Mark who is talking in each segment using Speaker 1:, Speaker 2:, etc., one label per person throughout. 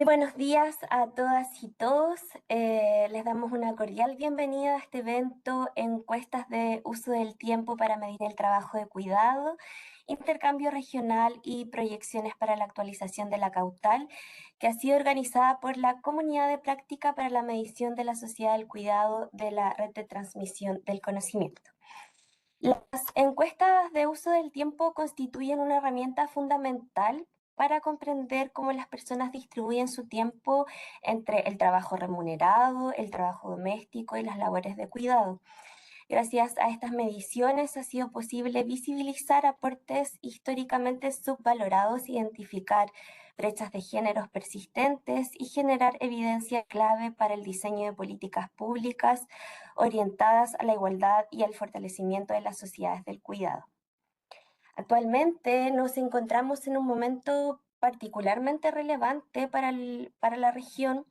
Speaker 1: Buenos días a todas y todos. Les damos una cordial bienvenida a este evento, encuestas de uso del tiempo para medir el trabajo de cuidado, intercambio regional y proyecciones para la actualización de la Cautal, que ha sido organizada por la Comunidad de Práctica para la Medición de la Sociedad del Cuidado de la Red de Transmisión del Conocimiento. Las encuestas de uso del tiempo constituyen una herramienta fundamental para comprender cómo las personas distribuyen su tiempo entre el trabajo remunerado, el trabajo doméstico y las labores de cuidado. Gracias a estas mediciones ha sido posible visibilizar aportes históricamente subvalorados, identificar brechas de géneros persistentes y generar evidencia clave para el diseño de políticas públicas orientadas a la igualdad y al fortalecimiento de las sociedades del cuidado. Actualmente nos encontramos en un momento particularmente relevante para la región.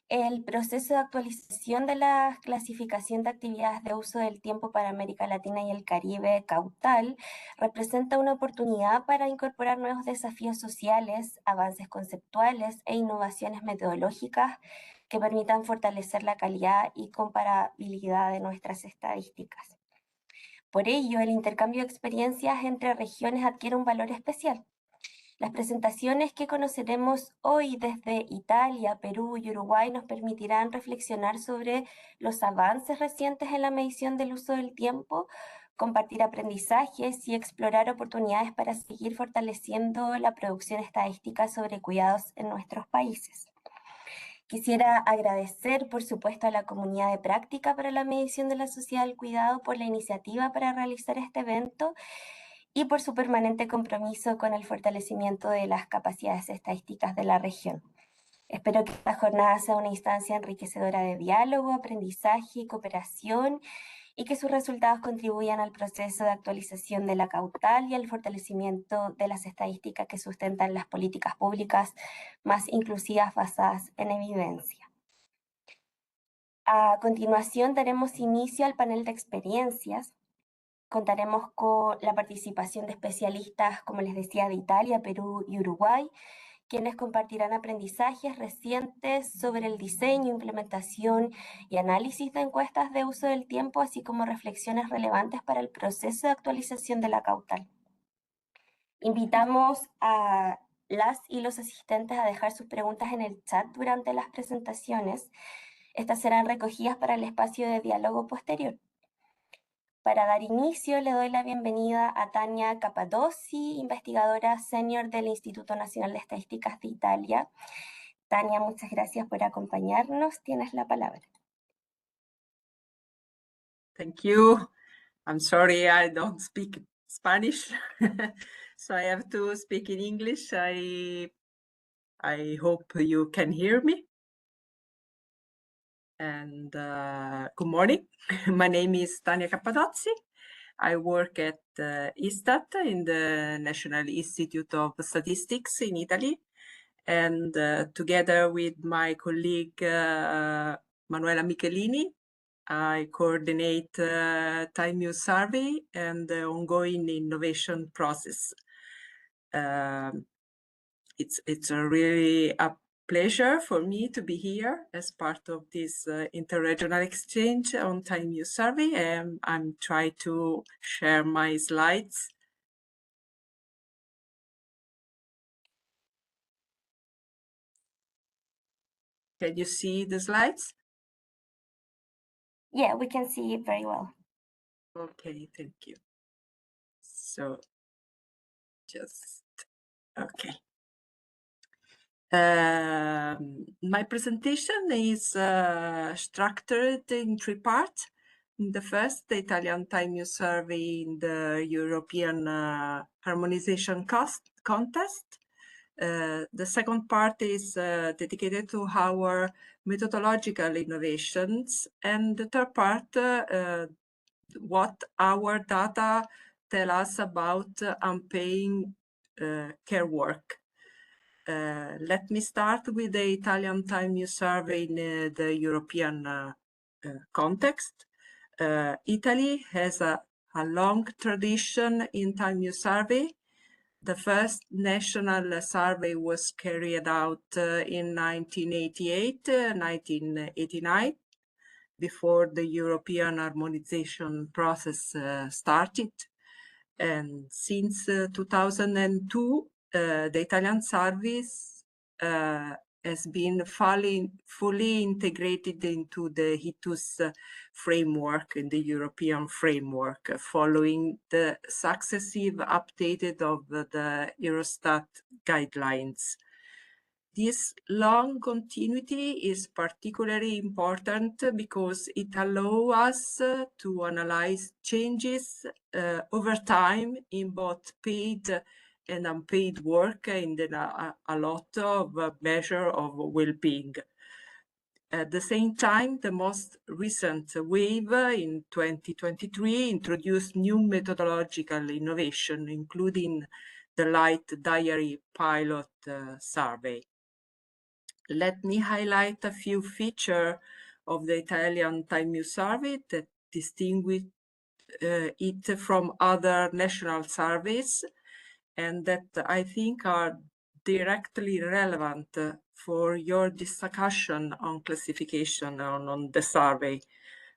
Speaker 1: El proceso de actualización de la clasificación de actividades de uso del tiempo para América Latina y el Caribe, Cautal, representa una oportunidad para incorporar nuevos desafíos sociales, avances conceptuales e innovaciones metodológicas que permitan fortalecer la calidad y comparabilidad de nuestras estadísticas. Por ello, el intercambio de experiencias entre regiones adquiere un valor especial. Las presentaciones que conoceremos hoy desde Italia, Perú y Uruguay nos permitirán reflexionar sobre los avances recientes en la medición del uso del tiempo, compartir aprendizajes y explorar oportunidades para seguir fortaleciendo la producción estadística sobre cuidados en nuestros países. Quisiera agradecer, por supuesto, a la Comunidad de Práctica para la Medición de la Sociedad del Cuidado por la iniciativa para realizar este evento y por su permanente compromiso con el fortalecimiento de las capacidades estadísticas de la región. Espero que esta jornada sea una instancia enriquecedora de diálogo, aprendizaje y cooperación y que sus resultados contribuyan al proceso de actualización de la Cautal y al fortalecimiento de las estadísticas que sustentan las políticas públicas más inclusivas basadas en evidencia. A continuación daremos inicio al panel de experiencias. Contaremos con la participación de especialistas, como les decía, de Italia, Perú y Uruguay, quienes compartirán aprendizajes recientes sobre el diseño, implementación y análisis de encuestas de uso del tiempo, así como reflexiones relevantes para el proceso de actualización de la Cautal. Invitamos a las y los asistentes a dejar sus preguntas en el chat durante las presentaciones. Estas serán recogidas para el espacio de diálogo posterior. Para dar inicio, le doy la bienvenida a Tania Capadossi, investigadora senior del Instituto Nacional de Estadísticas de Italia. Tania, muchas gracias por acompañarnos. Tienes la palabra.
Speaker 2: Thank you. I'm sorry I don't speak Spanish, so I have to speak in English. I hope you can hear me. And good morning. My name is Tania Capadozzi. I work at ISTAT in the National Institute of Statistics in Italy. And together with my colleague Manuela Michelini, I coordinate Time Use Survey and the ongoing innovation process. It's a really a pleasure for me to be here as part of this interregional exchange on Time Use Survey, and I'm trying to share my slides. Can you see the slides?
Speaker 1: Yeah, we can see it very well.
Speaker 2: Okay, thank you. So just, okay. My presentation is structured in three parts. In the first, the Italian Time Use Survey in the European Harmonization Contest. The second part is dedicated to our methodological innovations. And the third part, what our data tell us about unpaid care work. Let me start with the Italian Time Use Survey in the European context. Italy has a long tradition in Time Use Survey. The first national survey was carried out in 1988, 1989, before the European harmonization process started. And since 2002, the Italian service has been fully integrated into the HITUS framework, in the European framework, following the successive updated of the Eurostat guidelines. This long continuity is particularly important because it allows us to analyze changes over time in both paid and unpaid work and in a lot of measure of well-being. At the same time, the most recent wave in 2023 introduced new methodological innovation, including the Light Diary pilot survey. Let me highlight a few features of the Italian Time Use Survey that distinguish it from other national surveys and that I think are directly relevant for your discussion on classification on the survey.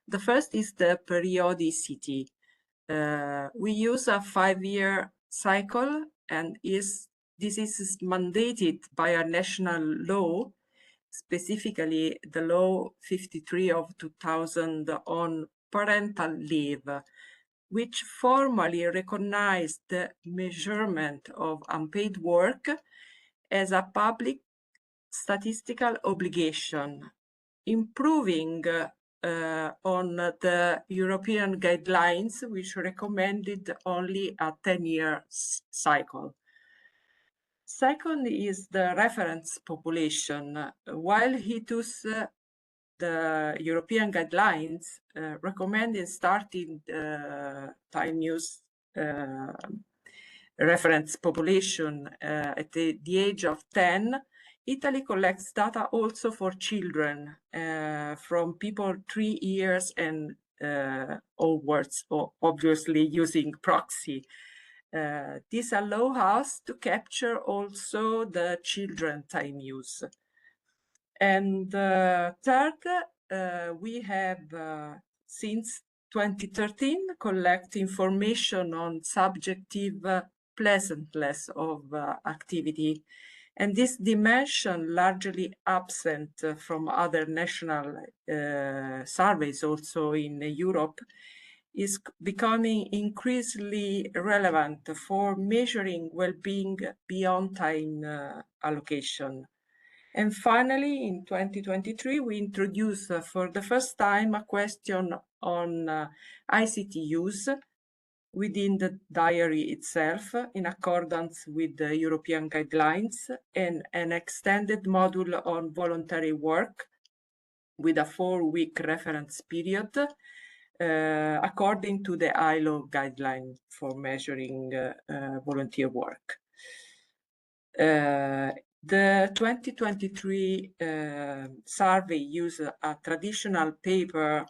Speaker 2: The first is the periodicity. We use a 5-year cycle, and this is mandated by a national law, specifically the Law 53 of 2000 on parental leave, which formally recognized the measurement of unpaid work as a public statistical obligation, improving on the European guidelines, which recommended only a 10-year cycle. Second is the reference population. While HITUS, the European guidelines, recommended starting time use reference population at the age of 10, Italy collects data also for children from people 3 years and onwards, obviously using proxy. This allows us to capture also the children time use. And third, we have since 2013 collect information on subjective pleasantness of activity. And this dimension, largely absent from other national surveys also in Europe, is becoming increasingly relevant for measuring well-being beyond time allocation. And finally, in 2023, we introduced for the first time a question on ICT use within the diary itself, in accordance with the European guidelines, and an extended module on voluntary work with a 4-week reference period, according to the ILO guideline for measuring volunteer work. The 2023 survey used a traditional paper-based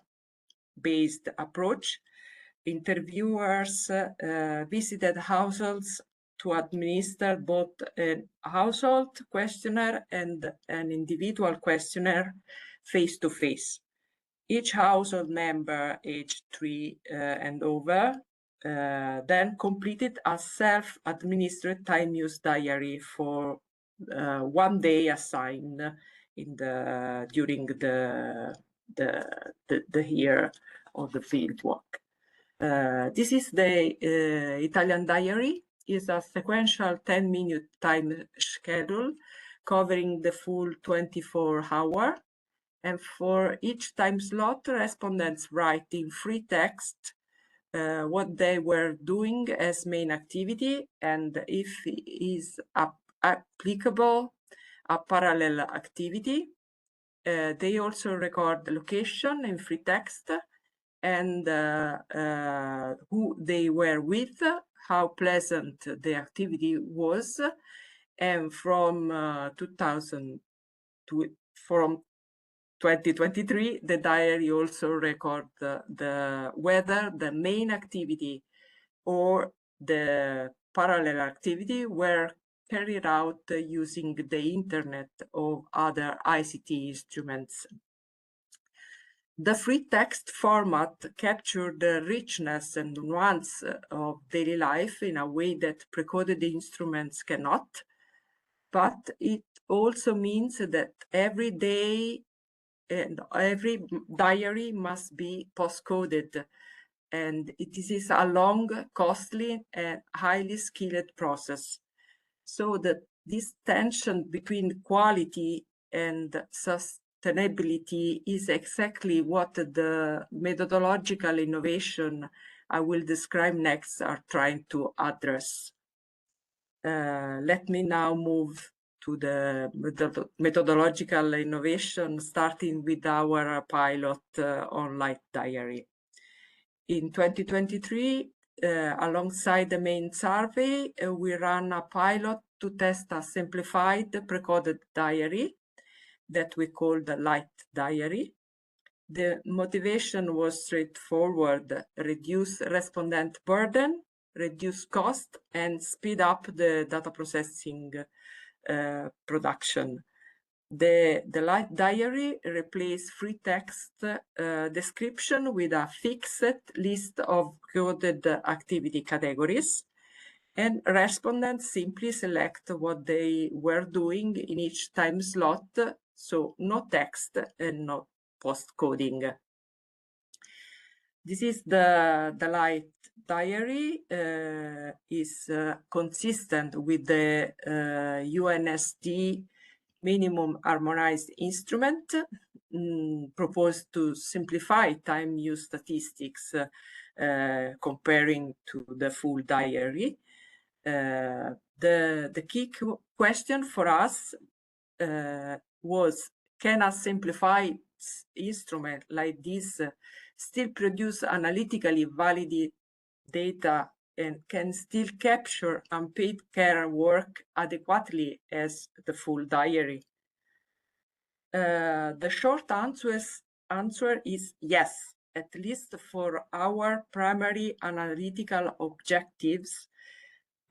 Speaker 2: approach. Interviewers visited households to administer both a household questionnaire and an individual questionnaire face-to-face. Each household member aged 3 and over then completed a self-administered time use diary for 1 day assigned in during the year of the field work. This is the Italian diary. It's a sequential 10-minute time schedule covering the full 24 hours. And for each time slot, respondents write in free text what they were doing as main activity, and if is applicable, a parallel activity. They also record the location in free text and who they were with, how pleasant the activity was, and from 2023, the diary also records whether the main activity or the parallel activity were carried out using the internet or other ICT instruments. The free text format captured the richness and nuance of daily life in a way that pre-coded instruments cannot, but it also means that every day and every diary must be post-coded, and it is a long, costly, and highly skilled process. So that this tension between quality and sustainability is exactly what the methodological innovation I will describe next are trying to address. Let me now move to the methodological innovation, starting with our pilot on Light Diary. In 2023, alongside the main survey, we ran a pilot to test a simplified pre-coded diary that we call the Light Diary. The motivation was straightforward: reduce respondent burden, reduce cost, and speed up the data processing production. The Light Diary replaced free text description with a fixed list of coded activity categories, and respondents simply select what they were doing in each time slot, so no text and no post-coding. This is the Light Diary, is consistent with the UNSD minimum harmonized instrument proposed to simplify time use statistics comparing to the full diary. The key question for us was, can a simplified instrument like this still produce analytically valid data and can still capture unpaid care work adequately as the full diary? The short answer is yes, at least for our primary analytical objectives.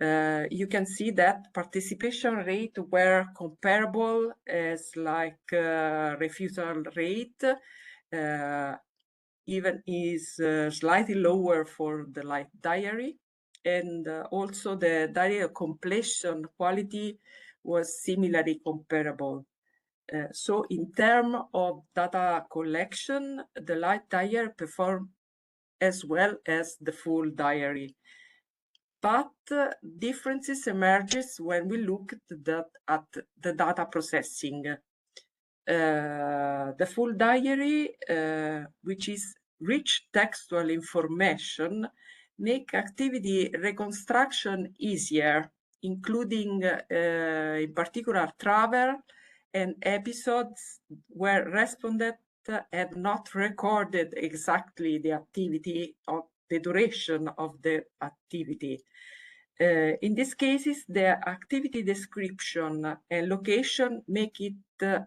Speaker 2: You can see that participation rate were comparable as like refusal rate, even is slightly lower for the Light Diary. And also the diary completion quality was similarly comparable. So in terms of data collection, the Light Diary performed as well as the full diary. But differences emerges when we look at the data processing. The full diary, which is rich textual information, make activity reconstruction easier, including in particular travel and episodes where respondents had not recorded exactly the activity of the duration of the activity. In these cases, the activity description and location make it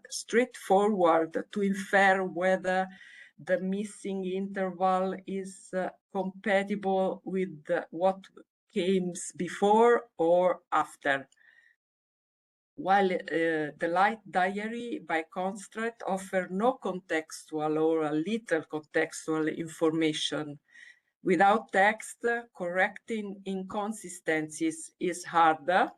Speaker 2: straightforward to infer whether the missing interval is compatible with what came before or after. While the Light Diary, by contrast, offers no contextual or little contextual information. Without text, correcting inconsistencies is harder.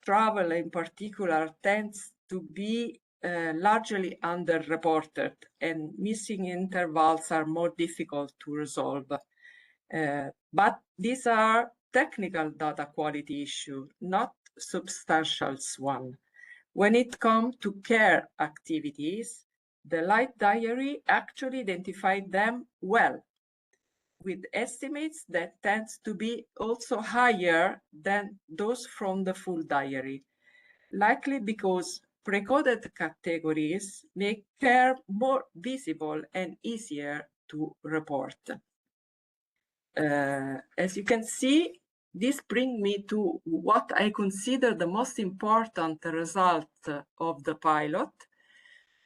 Speaker 2: Travel, in particular, tends to be largely underreported, and missing intervals are more difficult to resolve. But these are technical data quality issues, not substantial one. When it comes to care activities, the Light Diary actually identified them well, with estimates that tends to be also higher than those from the full diary, likely because pre-coded categories make care more visible and easier to report. As you can see, this brings me to what I consider the most important result of the pilot.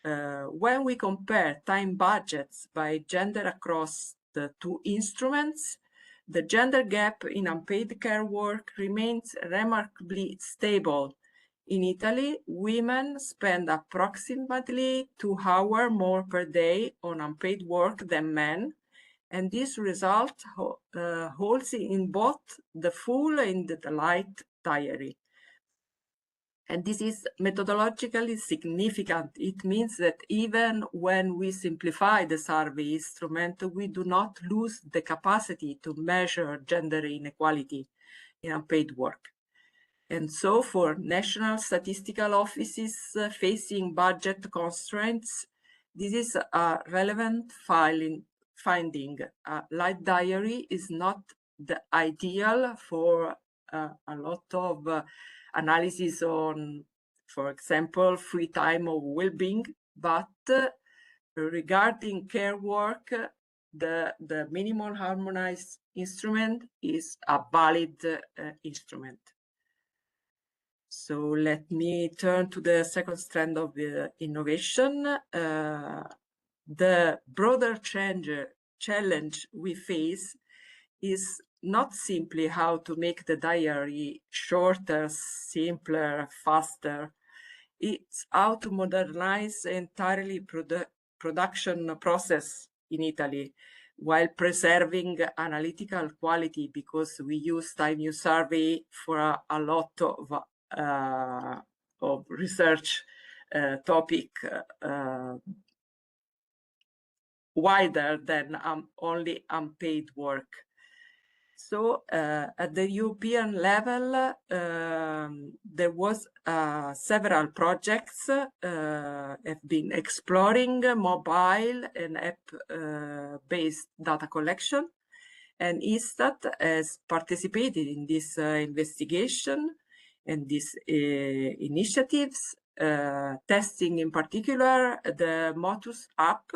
Speaker 2: When we compare time budgets by gender across the two instruments, the gender gap in unpaid care work remains remarkably stable. In Italy, women spend approximately 2 hours more per day on unpaid work than men, and this result holds in both the full and the light diary. And this is methodologically significant. It means that even when we simplify the survey instrument, we do not lose the capacity to measure gender inequality in unpaid work. And so for national statistical offices facing budget constraints, this is a relevant finding. Light diary is not the ideal for a lot of analysis on, for example, free time or well-being, but regarding care work, the minimum harmonized instrument is a valid instrument. So let me turn to the second strand of the innovation. The broader challenge we face is not simply how to make the diary shorter, simpler, faster. It's how to modernize the entirely production process in Italy while preserving analytical quality, because we use time use survey for a lot of research topic wider than only unpaid work. So at the European level, there was several projects have been exploring mobile and app-based data collection, and ISTAT has participated in this investigation and these initiatives, testing in particular the Motus app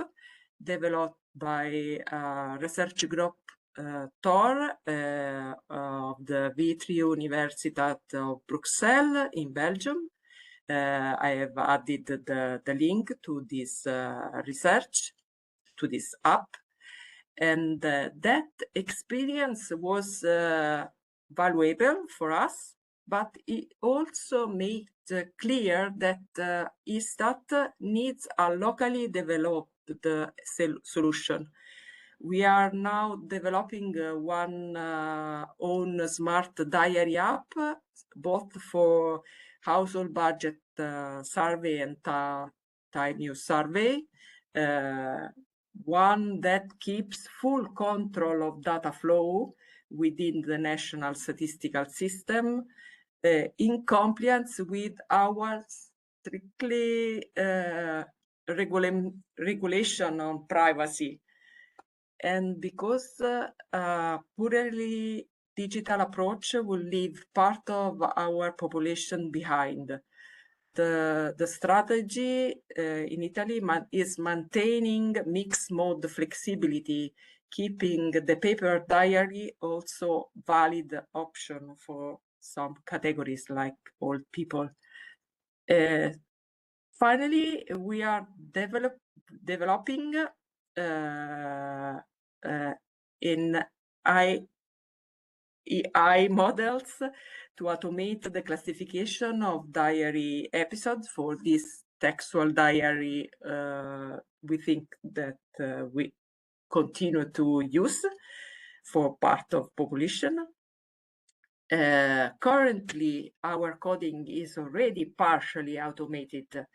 Speaker 2: developed by research group TOR of the V3 Universitat of Bruxelles in Belgium. I have added the link to this research, to this app. And that experience was valuable for us, but it also made clear that ISTAT needs a locally developed solution. We are now developing one own smart diary app, both for household budget survey and time use survey. One that keeps full control of data flow within the national statistical system in compliance with our strictly regulation on privacy. And because purely digital approach will leave part of our population behind. The strategy in Italy is maintaining mixed mode flexibility, keeping the paper diary also valid option for some categories like old people. Finally, we are developing in AI models to automate the classification of diary episodes. For this textual diary, we think that we continue to use for part of population. Currently, our coding is already partially automated.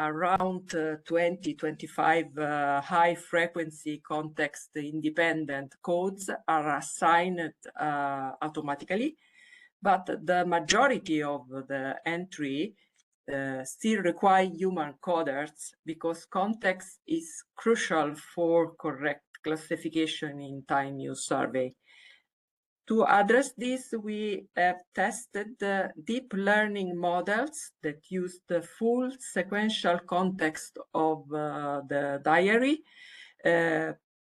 Speaker 2: Around 20-25 high-frequency context-independent codes are assigned automatically, but the majority of the entry still require human coders because context is crucial for correct classification in time use survey. To address this, we have tested deep learning models that use the full sequential context of the diary,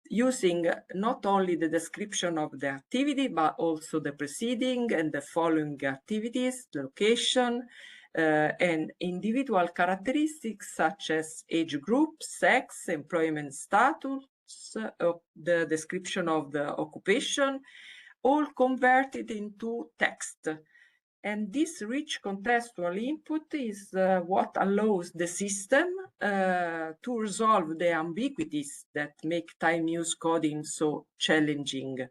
Speaker 2: using not only the description of the activity, but also the preceding and the following activities, the location, and individual characteristics such as age group, sex, employment status, the description of the occupation, all converted into text. And this rich contextual input is what allows the system to resolve the ambiguities that make time use coding so challenging.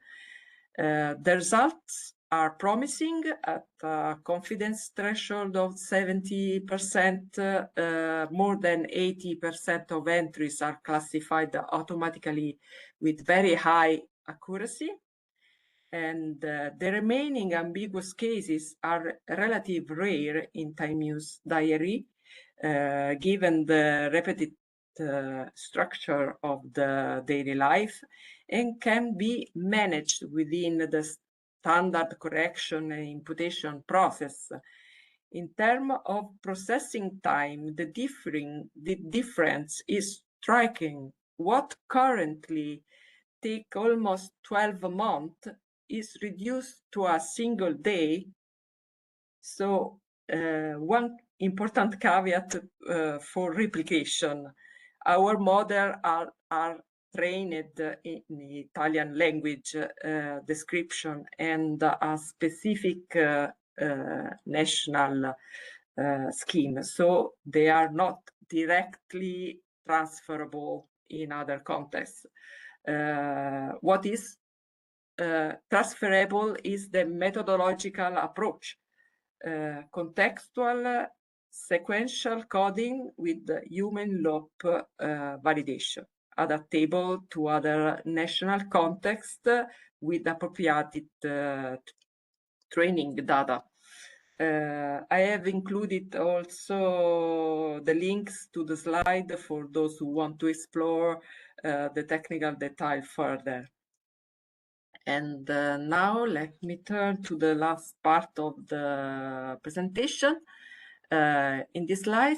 Speaker 2: The results are promising at a confidence threshold of 70%. More than 80% of entries are classified automatically with very high accuracy. And the remaining ambiguous cases are relatively rare in time use diary, given the repeated structure of the daily life, and can be managed within the standard correction and imputation process. In terms of processing time, the difference is striking. What currently takes almost 12 months is reduced to a single day. So one important caveat for replication. Our models are trained in the Italian language description and a specific national scheme. So they are not directly transferable in other contexts. What is transferable is the methodological approach, contextual sequential coding with human loop validation, adaptable to other national contexts with appropriate training data. I have included also the links to the slide for those who want to explore the technical detail further. And now let me turn to the last part of the presentation. In this slide,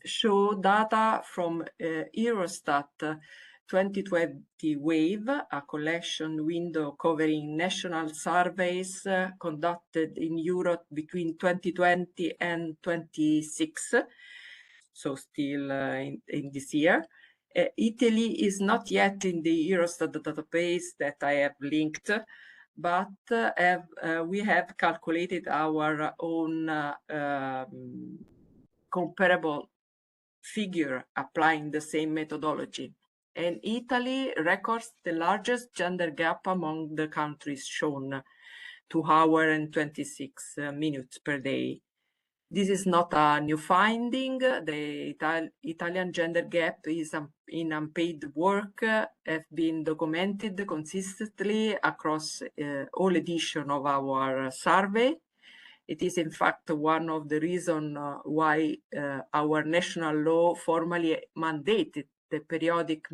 Speaker 2: show data from Eurostat 2020 WAVE, a collection window covering national surveys conducted in Europe between 2020 and 26, so still in this year. Italy is not yet in the Eurostat database that I have linked, but we have calculated our own comparable figure applying the same methodology. And Italy records the largest gender gap among the countries shown, 2 hours and 26 minutes per day. This is not a new finding. The Italian gender gap is in unpaid work have been documented consistently across all editions of our survey. It is in fact one of the reasons why our national law formally mandated the periodic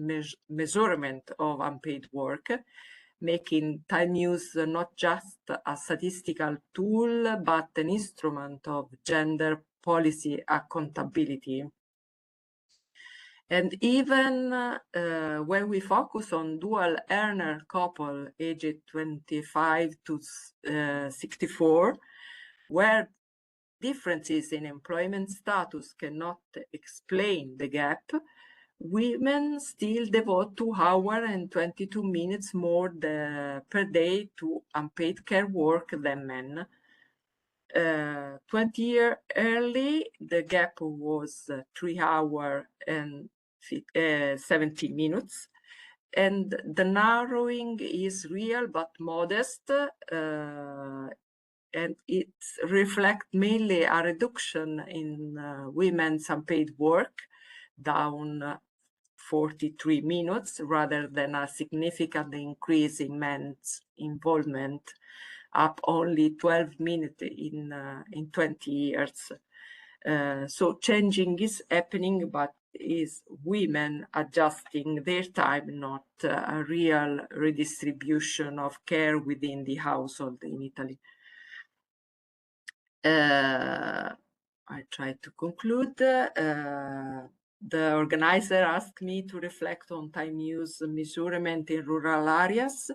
Speaker 2: measurement of unpaid work, making time use not just a statistical tool, but an instrument of gender policy accountability. And even when we focus on dual earner couple aged 25 to 64, where differences in employment status cannot explain the gap, women still devote 2 hours and 22 minutes more per day to unpaid care work than men. 20 years early, the gap was 3 hours and 70 minutes. And the narrowing is real but modest, and it reflects mainly a reduction in women's unpaid work, down 43 minutes, rather than a significant increase in men's involvement, up only 12 minutes in 20 years. So changing is happening, but is women adjusting their time, not a real redistribution of care within the household in Italy. I try to conclude. The organizer asked me to reflect on time use measurement in rural areas.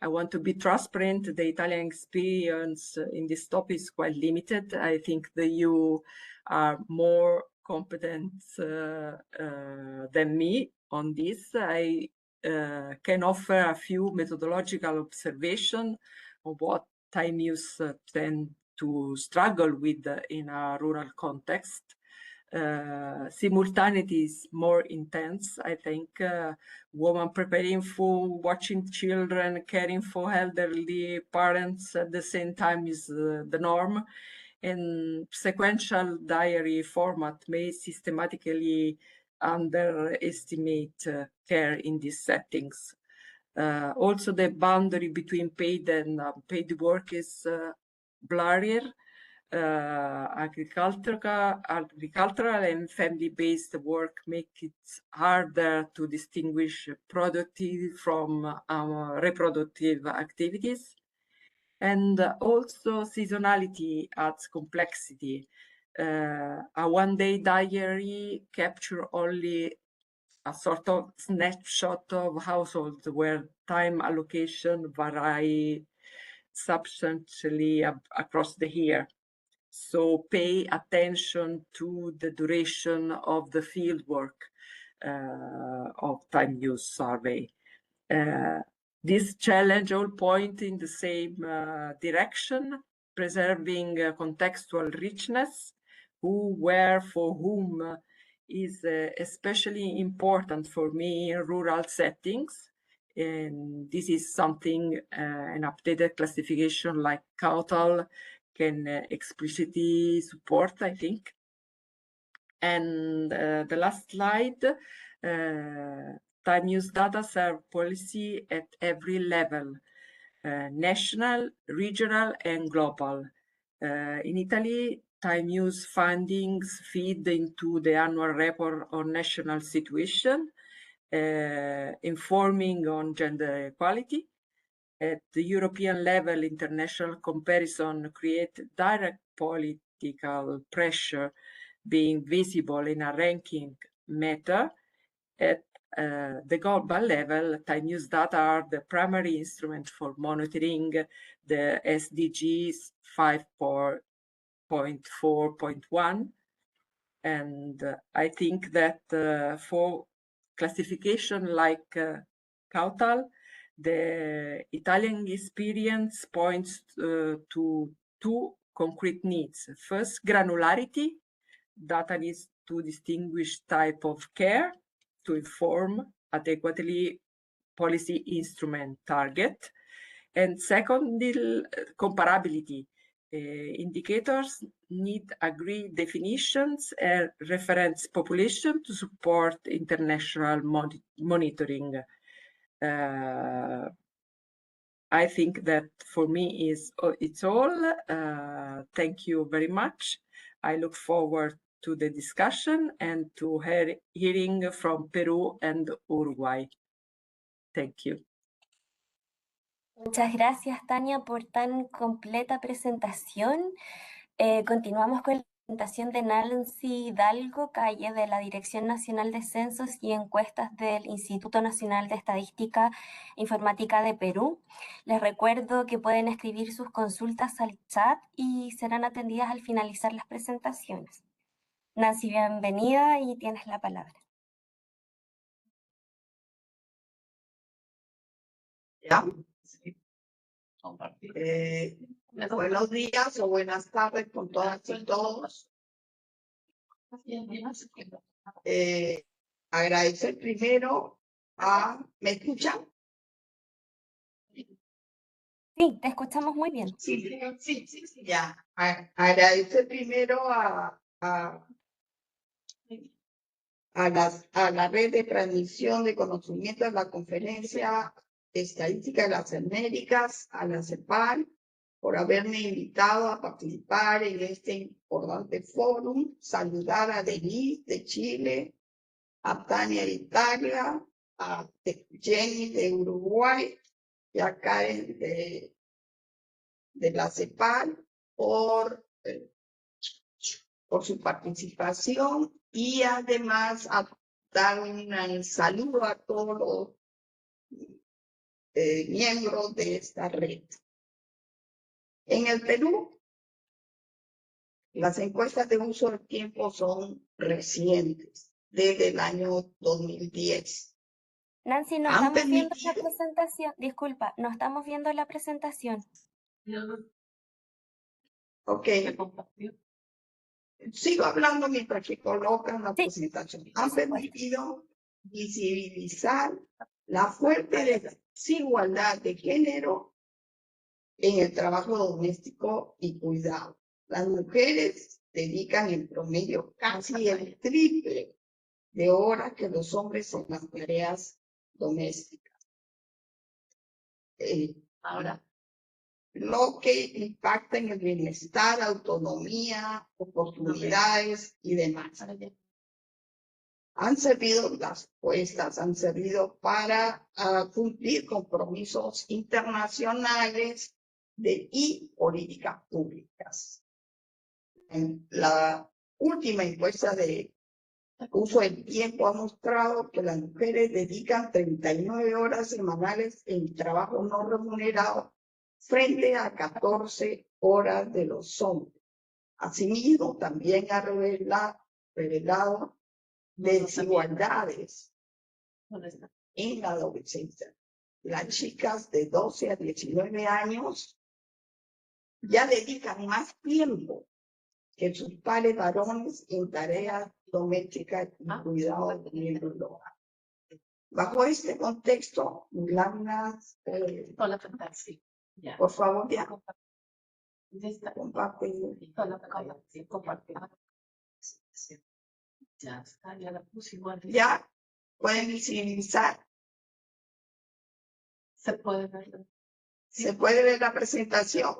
Speaker 2: I want to be transparent. The Italian experience in this topic is quite limited. I think the EU are more competent than me on this. I can offer a few methodological observations of what time use tend to struggle with in a rural context. Simultaneity is more intense, I think. Women preparing food, watching children, caring for elderly parents at the same time is the norm. And sequential diary format may systematically underestimate care in these settings. Also, the boundary between paid and unpaid work is blurrier. Agricultural and family-based work make it harder to distinguish productive from reproductive activities. And also seasonality adds complexity. A one-day diary captures only a sort of snapshot of households where time allocation vary substantially across the year. So pay attention to the duration of the fieldwork of time use survey. This challenge all point in the same direction, preserving contextual richness, who, where, for whom is especially important for me in rural settings. And this is something an updated classification like Kautal can explicitly support, I think. And the last slide, time use data serve policy at every level, national, regional, and global. In Italy, time use findings feed into the annual report on national situation, informing on gender equality. At the European level, international comparison create direct political pressure being visible in a ranking matter. At the global level, time use data are the primary instrument for monitoring the SDGs 5.4.1. And I think that for classification like Kautal, the Italian experience points to two concrete needs. First, granularity. Data needs to distinguish type of care to inform adequately policy instrument target. And second, comparability. Indicators need agreed definitions and reference population to support international monitoring. I think that for me it's all. Thank you very much. I look forward to the discussion and to hearing from Peru and Uruguay. Thank you.
Speaker 1: Muchas gracias, Tania, por tan completa presentación. Continuamos con la presentación de Nancy Hidalgo Calle, de la Dirección Nacional de Censos y Encuestas del Instituto Nacional de Estadística e Informática de Perú. Les recuerdo que pueden escribir sus consultas al chat y serán atendidas al finalizar las presentaciones. Nancy, bienvenida y tienes la palabra.
Speaker 3: ¿Ya? Sí. Buenos días o buenas tardes con todas y todos. Agradecer primero a... ¿Me escuchan?
Speaker 1: Sí, te escuchamos muy bien.
Speaker 3: Sí, ya. Agradecer primero a la red de transmisión de conocimiento de la Conferencia Estadística de las Américas, a la CEPAL, por haberme invitado a participar en este importante foro. Saludar a Denise de Chile, a Tania de Italia, a Jenny de Uruguay y a Karen de la CEPAL por su participación, y además a dar un saludo a todos los miembros de esta red. En el Perú, las encuestas de uso del tiempo son recientes, desde el año 2010.
Speaker 1: Nancy, no
Speaker 3: han
Speaker 1: estamos viendo la
Speaker 3: permitido,
Speaker 1: presentación. Disculpa, no estamos viendo la presentación.
Speaker 3: ok, sigo hablando mientras que colocan la
Speaker 1: Sí,
Speaker 3: presentación,
Speaker 1: por
Speaker 3: han
Speaker 1: supuesto.
Speaker 3: permitido visibilizar la fuerte desigualdad de género en el trabajo doméstico y cuidado. Las mujeres dedican en promedio casi el triple de horas que los hombres en las tareas domésticas. Ahora, lo que impacta en el bienestar, autonomía, oportunidades y demás. Han servido las encuestas, han servido para cumplir compromisos internacionales y políticas públicas. En la última encuesta de uso del tiempo ha mostrado que las mujeres dedican 39 horas semanales en trabajo no remunerado frente a 14 horas de los hombres. Asimismo, también ha revelado desigualdades en la adolescencia. Las chicas de 12 a 19 años ya dedican más tiempo que sus pares varones en tareas domésticas y cuidado de miembros del hogar. Bajo este contexto, láminas, por favor, ya. Comparte. Ya pueden visibilizar. Se puede ver la presentación.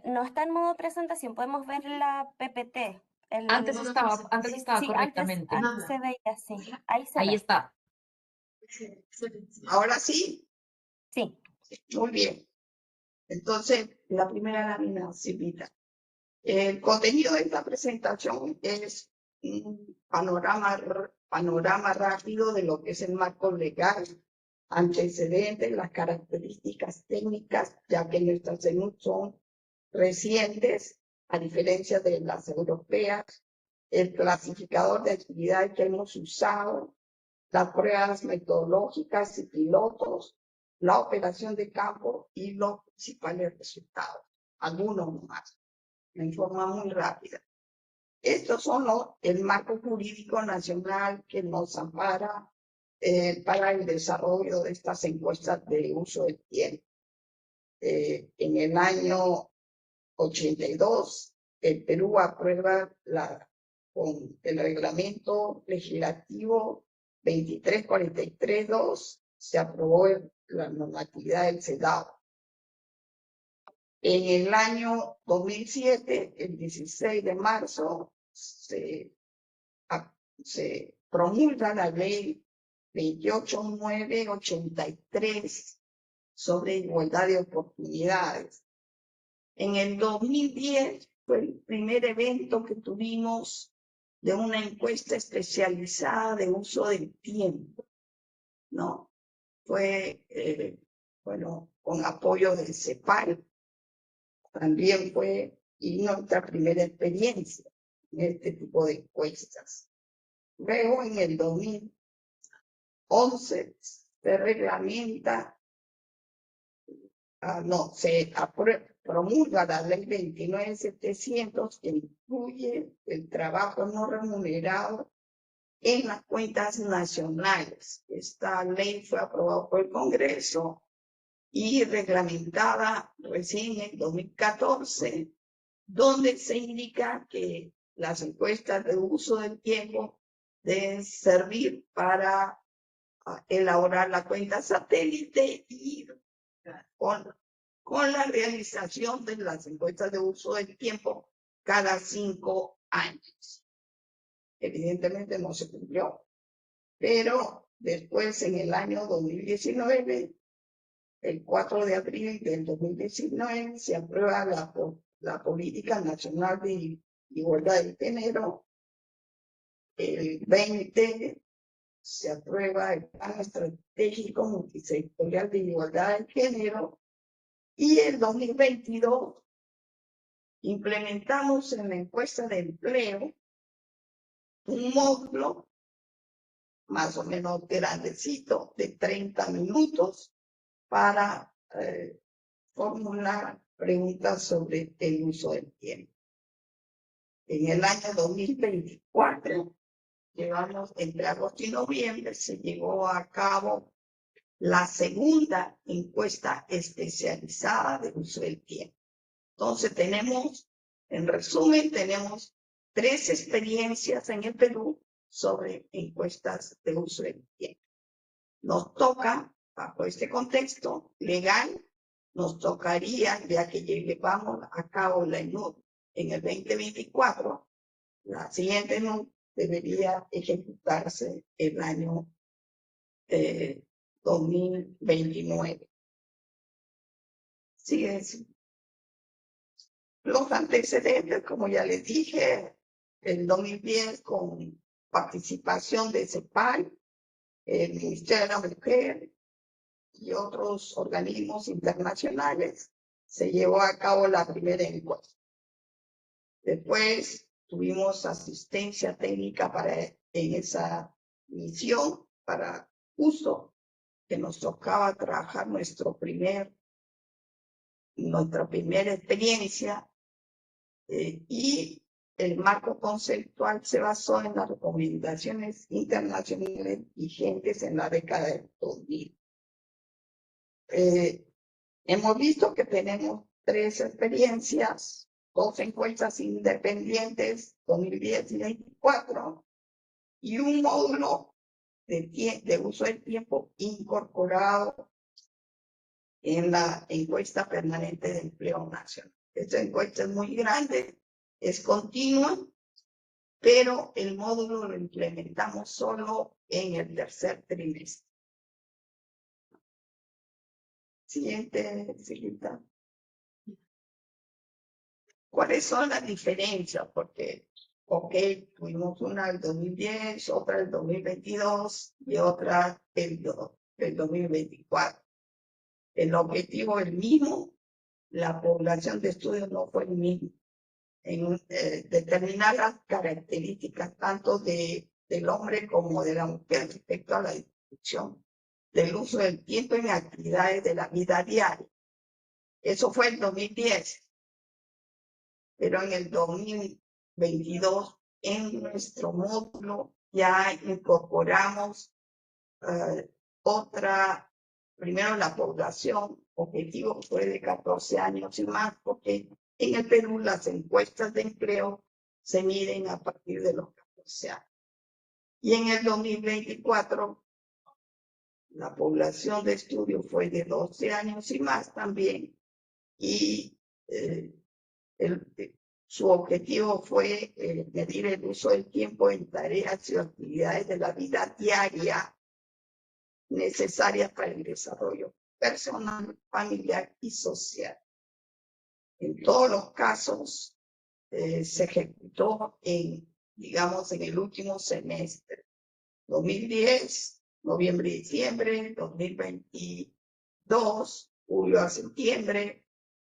Speaker 1: No está en modo presentación, podemos ver la PPT.
Speaker 4: Antes estaba
Speaker 1: Sí,
Speaker 4: correctamente.
Speaker 1: antes se veía, sí. Ahí se
Speaker 4: Ahí
Speaker 1: ve.
Speaker 4: está.
Speaker 3: Ahora sí,
Speaker 1: Sí.
Speaker 3: muy bien. Entonces, la primera lámina, Silvita. El contenido de esta presentación es un panorama rápido de lo que es el marco legal, antecedentes, las características técnicas, ya que nuestras CENUC son recientes, a diferencia de las europeas, el clasificador de actividades que hemos usado, las pruebas metodológicas y pilotos, la operación de campo y los principales resultados, algunos más, en forma muy rápida. Estos son el marco jurídico nacional que nos ampara para el desarrollo de estas encuestas de uso del tiempo. En el año 82, el Perú aprueba con el reglamento legislativo 2343-2, se aprobó la normatividad del CEDAW. En el año 2007, el 16 de marzo, se promulga la ley 28983 sobre igualdad de oportunidades. En el 2010 fue el primer evento que tuvimos de una encuesta especializada de uso del tiempo, ¿no? Fue, bueno, con apoyo del CEPAL. También fue nuestra primera experiencia en este tipo de encuestas. Luego, en el 2011, se reglamenta, se promulga la ley 29700 que incluye el trabajo no remunerado en las cuentas nacionales. Esta ley fue aprobada por el Congreso y reglamentada recién en 2014, donde se indica que las encuestas de uso del tiempo deben servir para elaborar la cuenta satélite y con la realización de las encuestas de uso del tiempo cada 5 años. Evidentemente no se cumplió, pero después en el año 2019, el 4 de abril del 2019, se aprueba la Política Nacional de Igualdad de Género. El 20 se aprueba el Plan Estratégico Multisectorial de Igualdad de Género y el 2022 implementamos en la encuesta de empleo un módulo más o menos grandecito, de 30 minutos, para formular preguntas sobre el uso del tiempo. En el año 2024, llevamos entre agosto y noviembre, se llevó a cabo la segunda encuesta especializada de uso del tiempo. Entonces en resumen, tenemos 3 experiencias en el Perú sobre encuestas de uso del tiempo. Nos toca, bajo este contexto legal, nos tocaría, ya que llevamos a cabo la ENUD en el 2024, la siguiente ENUD debería ejecutarse el año 2029. Sigue los antecedentes, como ya les dije, en 2010 con participación de CEPAL, el Ministerio de la Mujer y otros organismos internacionales, se llevó a cabo la primera encuesta. Después tuvimos asistencia técnica en esa misión para uso que nos tocaba trabajar nuestra primera experiencia y el marco conceptual se basó en las recomendaciones internacionales vigentes en la década del 2000. Hemos visto que tenemos 3 experiencias, 2 encuestas independientes, 2010 y 2024, y un módulo de uso del tiempo incorporado en la encuesta permanente de empleo nacional. Esta encuesta es muy grande, es continua, pero el módulo lo implementamos solo en el tercer trimestre. Siguiente, Silvita. ¿Cuáles son las diferencias? Porque, tuvimos una el 2010, otra el 2022 y otra el 2024. El objetivo es el mismo, la población de estudios no fue el mismo. En determinar las características tanto del hombre como de la mujer respecto a la distribución del uso del tiempo en actividades de la vida diaria. Eso fue en 2010. Pero en el 2022, en nuestro módulo, ya incorporamos primero la población objetivo fue de 14 años y más, porque en el Perú las encuestas de empleo se miden a partir de los 14 años. Y en el 2024, la población de estudio fue de 12 años y más también, y su objetivo fue medir el uso del tiempo en tareas y actividades de la vida diaria necesarias para el desarrollo personal, familiar y social. En todos los casos se ejecutó en el último semestre, 2010, noviembre y diciembre, 2022, julio a septiembre,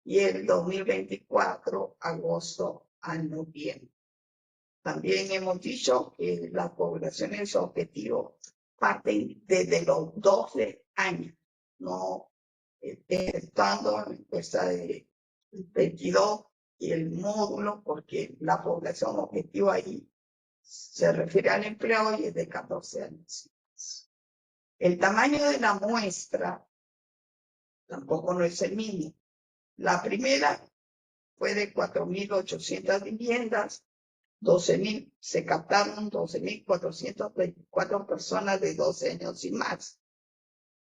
Speaker 3: y el 2024, agosto a noviembre. También hemos dicho que las poblaciones objetivos parten desde los 12 años, no estando en la encuesta de 22 y el módulo, porque la población objetivo ahí se refiere al empleo y es de 14 años. El tamaño de la muestra tampoco no es el mismo. La primera fue de 4.800 viviendas, se captaron 12.424 personas de 12 años y más.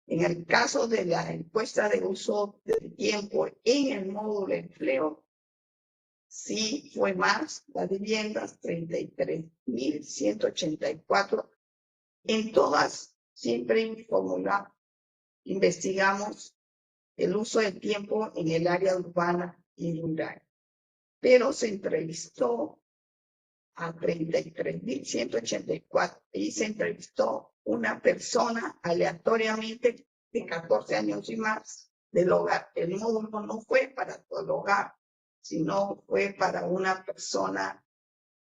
Speaker 3: En el caso de la encuesta de uso del tiempo en el módulo de empleo, sí fue más, las viviendas, 33.184. En todas, siempre investigamos el uso del tiempo en el área urbana y rural. Pero se entrevistó a 33.184 y se entrevistó una persona aleatoriamente de 14 años y más del hogar. El módulo no fue para todo el hogar, sino fue para una persona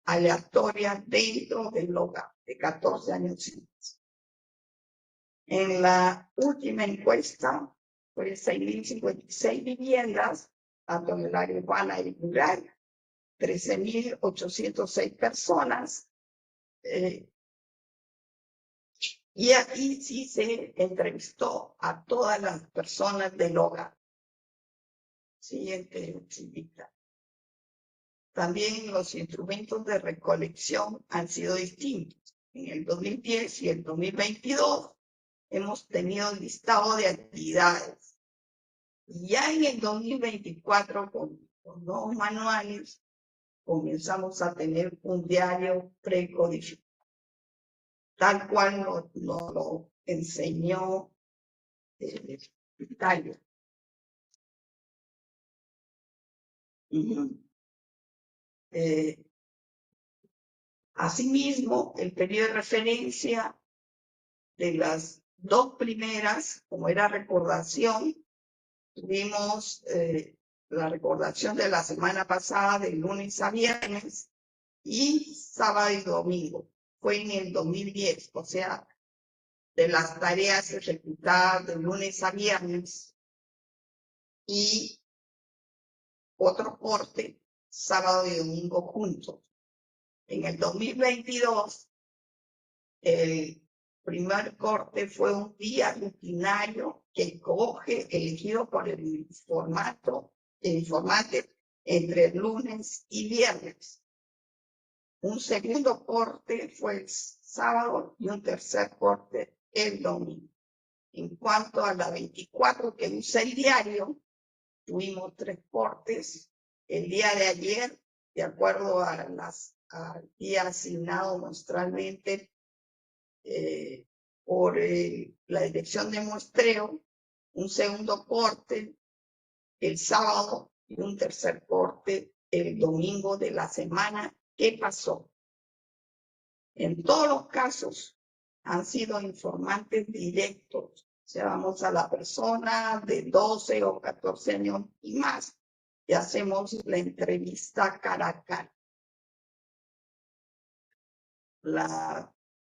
Speaker 3: aleatoria dentro del hogar de 14 años y más. En la última encuesta, fue 6.056 viviendas, tanto en el área urbana y rural, 13.806 personas. Y aquí sí se entrevistó a todas las personas del hogar. Siguiente cita. También los instrumentos de recolección han sido distintos. En el 2010 y el 2022 hemos tenido un listado de actividades. Y ya en el 2024, con los nuevos manuales, comenzamos a tener un diario precodificado, tal cual nos lo enseñó Italia. Asimismo, el periodo de referencia de las dos primeras, como era recordación, tuvimos la recordación de la semana pasada, de lunes a viernes, y sábado y domingo. Fue en el 2010, o sea, de las tareas ejecutadas de lunes a viernes, y otro corte, sábado y domingo juntos. En el 2022, el primer corte fue un día rutinario que coge elegido por el informante entre lunes y viernes. Un segundo corte fue el sábado y un tercer corte el domingo. En cuanto a la 24 que usa el diario, tuvimos 3 cortes. El día de ayer, de acuerdo al día asignado muestralmente por la dirección de muestreo, un segundo corte el sábado y un tercer corte el domingo de la semana que pasó. En todos los casos han sido informantes directos. O sea, vamos a la persona de 12 o 14 años y más y hacemos la entrevista cara a cara.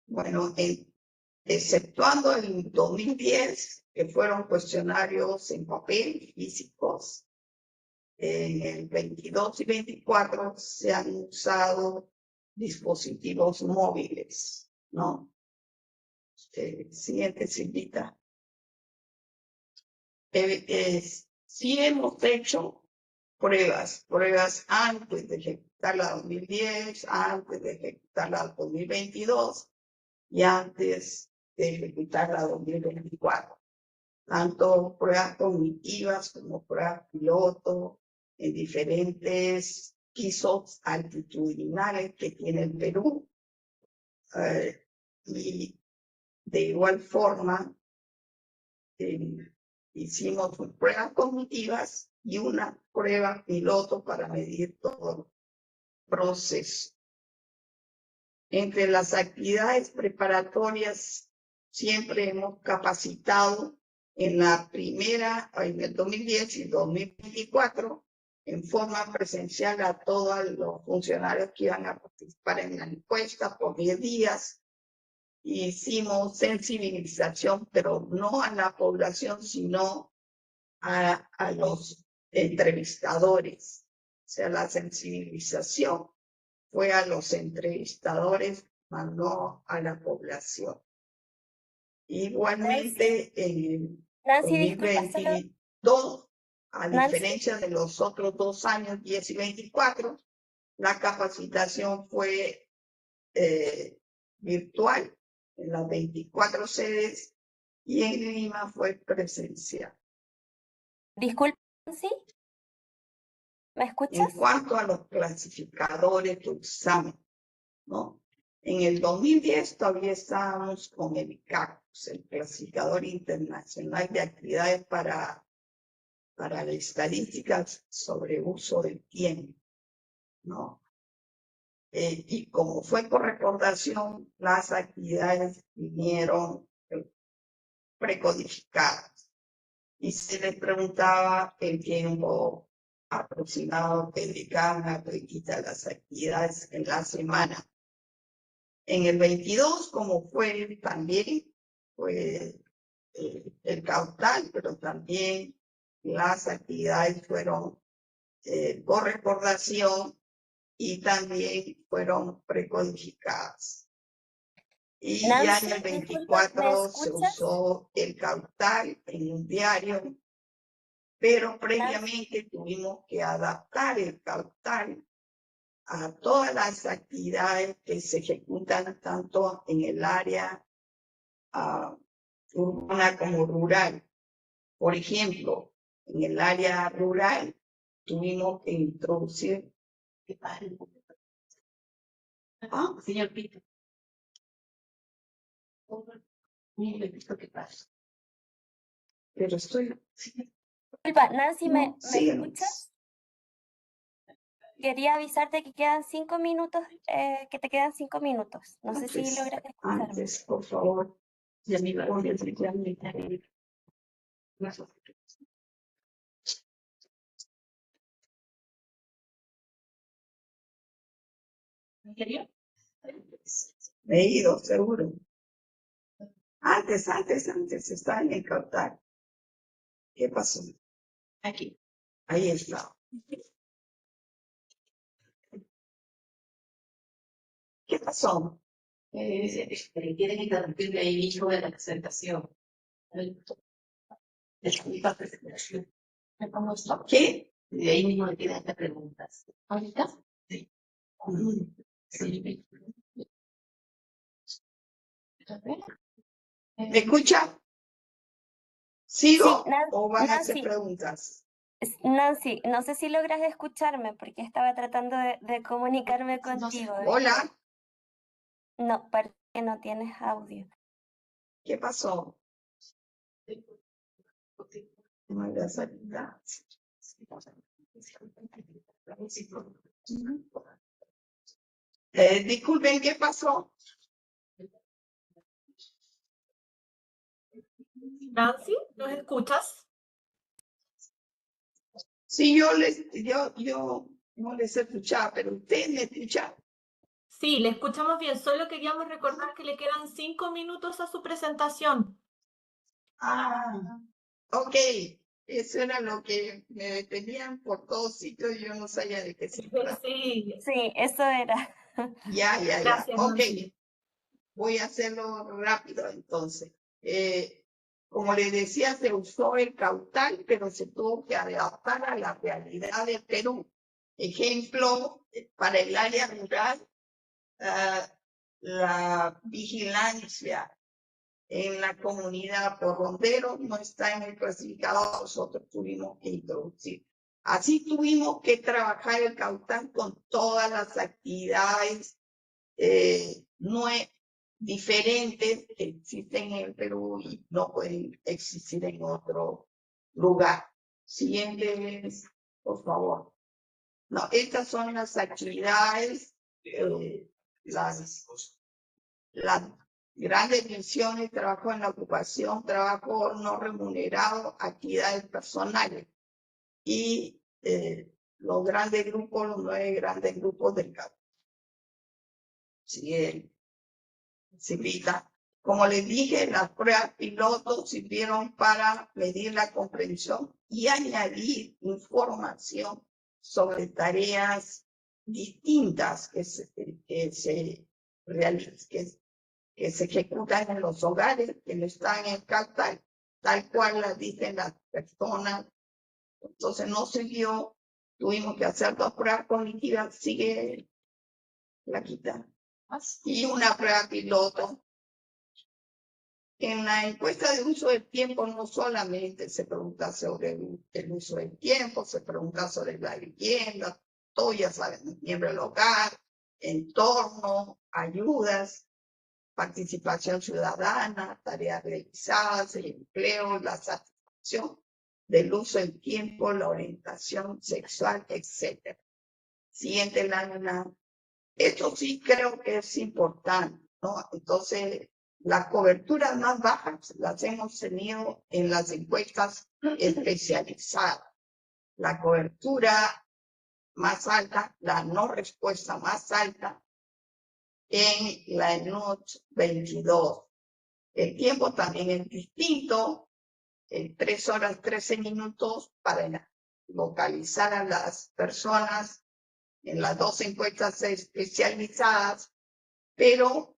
Speaker 3: Bueno, exceptuando el 2010, que fueron cuestionarios en papel, físicos, en el 22 y 24 se han usado dispositivos móviles, ¿no? Siguiente, Silvita. Sí hemos hecho pruebas antes de ejecutar la 2010, antes de ejecutar la 2022 y antes de ejecutar la 2024. Tanto pruebas cognitivas como pruebas piloto en diferentes pisos altitudinales que tiene el Perú. Y de igual forma, hicimos pruebas cognitivas y una prueba piloto para medir todo el proceso. Entre las actividades preparatorias, siempre hemos capacitado en la primera, en el 2010 y 2024, en forma presencial a todos los funcionarios que iban a participar en la encuesta por 10 días. Hicimos sensibilización, pero no a la población, sino a los entrevistadores. O sea, la sensibilización fue a los entrevistadores, mas no a la población. Igualmente, en
Speaker 1: Nancy,
Speaker 3: 2022, a diferencia de los otros 2 años, 10 y 24, la capacitación fue virtual en las 24 sedes y en Lima fue presencial.
Speaker 1: Disculpe, Nancy, ¿me escuchas?
Speaker 3: En cuanto a los clasificadores que usamos, ¿no? En el 2010 todavía estábamos con el CACUS, el Clasificador Internacional de Actividades para las Estadísticas sobre Uso del Tiempo, ¿no? Y como fue por recordación, las actividades vinieron precodificadas. Y se les preguntaba el tiempo aproximado que dedicaban a las actividades en la semana. En el 22, como fue también, fue el caudal, pero también las actividades fueron por recordación y también fueron precodificadas. Y ya en el 24 se usó el caudal en un diario, pero previamente tuvimos que adaptar el caudal a todas las actividades que se ejecutan tanto en el área urbana como rural. Por ejemplo, en el área rural tuvimos que introducir... Señor Pito. ¿Qué pasa? Pero estoy...
Speaker 1: Disculpa, Nancy, ¿me
Speaker 3: síguenos.
Speaker 1: escuchas? Quería avisarte que quedan 5 minutos, que te quedan 5 minutos. No sé si logras escucharme.
Speaker 3: Antes, por favor. Ya me voy a ¿En serio? Me he ido, seguro. Antes, está en el caudal. ¿Qué pasó? Aquí. Ahí está. ¿Qué pasó? Quieren interrumpir el inicio de la presentación. ¿Qué? De ahí mismo le piden estas preguntas. ¿Ahorita? Sí. Sí. ¿Me escucha? ¿Sigo
Speaker 1: Sí,
Speaker 3: o van a hacer preguntas?
Speaker 1: Nancy, no sé si logras escucharme porque estaba tratando de comunicarme contigo.
Speaker 3: Hola.
Speaker 1: No, parece que no tienes audio.
Speaker 3: ¿Qué pasó? Disculpen, ¿qué pasó?
Speaker 4: Nancy, ¿nos escuchas?
Speaker 3: Sí, yo no les escuchaba, pero ustedes me escuchan.
Speaker 4: Sí, le escuchamos bien. Solo queríamos recordar que le quedan 5 minutos a su presentación.
Speaker 3: Ok. Eso era lo que me detenían por todos sitios y yo no sabía de qué se trataba.
Speaker 4: Sí,
Speaker 1: Sí, eso era.
Speaker 3: Ya.
Speaker 4: gracias,
Speaker 3: Ok.
Speaker 4: Nancy.
Speaker 3: Voy a hacerlo rápido entonces. Como les decía, se usó el caudal, pero se tuvo que adaptar a la realidad del Perú. Ejemplo, para el área rural, la vigilancia en la comunidad por ronderos no está en el clasificado, nosotros tuvimos que introducir. Así tuvimos que trabajar el caudal con todas las actividades diferentes que existen en el Perú y no pueden existir en otro lugar. Siguiente, por favor. No, estas son las actividades, las grandes misiones, trabajo en la ocupación, trabajo no remunerado, actividades personales. Y los grandes grupos, los 9 grandes grupos del campo. Siguiente. Como les dije, las pruebas piloto sirvieron para medir la comprensión y añadir información sobre tareas distintas que se ejecutan en los hogares, que no están en caudal, tal cual las dicen las personas. Entonces no sirvió, tuvimos que hacer 2 pruebas cognitivas, sigue la quita. Y una prueba piloto. En la encuesta de uso del tiempo no solamente se pregunta sobre el uso del tiempo, se pregunta sobre la vivienda, todo ya saben, miembro del hogar, entorno, ayudas, participación ciudadana, tareas realizadas, el empleo, la satisfacción del uso del tiempo, la orientación sexual, etc. Siguiente lámina. Esto sí creo que es importante, ¿no? Entonces, las coberturas más bajas las hemos tenido en las encuestas especializadas. la cobertura más alta, la no respuesta más alta en la ENUT 22. El tiempo también es distinto, 3 horas 13 minutos para localizar a las personas en las dos encuestas especializadas, pero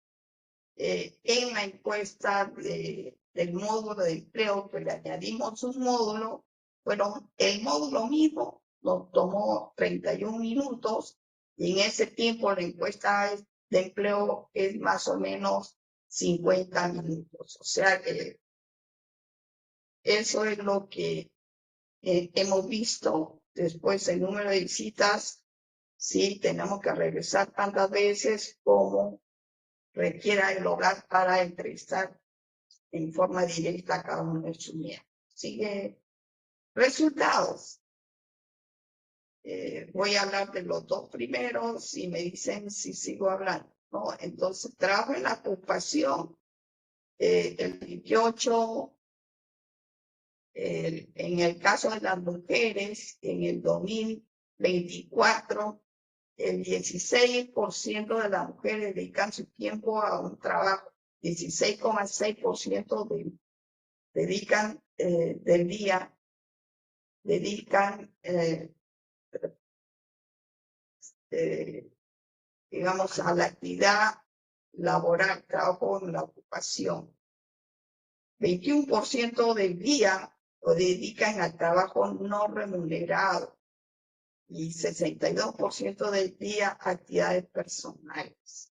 Speaker 3: en la encuesta del módulo de empleo que le añadimos un módulo, bueno, el módulo mismo nos tomó 31 minutos y en ese tiempo la encuesta de empleo es más o menos 50 minutos. O sea que eso es lo que hemos visto. Después el número de visitas, sí, tenemos que regresar tantas veces como requiera el hogar para entrevistar en forma directa a cada uno de sus miembros. Sigue resultados. Voy a hablar de los dos primeros y me dicen si sigo hablando, ¿no? Entonces, trabajo en la ocupación, el 28, en el caso de las mujeres, en el 2024, el 16% de las mujeres dedican su tiempo a un trabajo, 16,6% dedican del día, dedican, digamos, a la actividad laboral, trabajo en la ocupación. 21% del día lo dedican al trabajo no remunerado y 62% del día a actividades personales.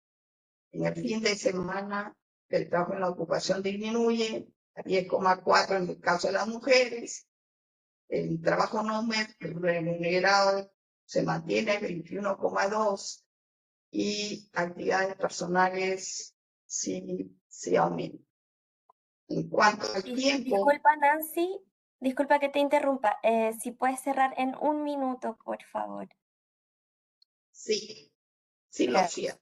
Speaker 3: En el fin de semana, el trabajo en la ocupación disminuye a 10,4 en el caso de las mujeres. El trabajo no remunerado se mantiene 21,2 y actividades personales sí aumentan. En cuanto al tiempo,
Speaker 1: Disculpa, Nancy, disculpa que te interrumpa. Si puedes cerrar en 1 minuto, por favor.
Speaker 3: sí lo
Speaker 1: Gracias.
Speaker 3: cierto.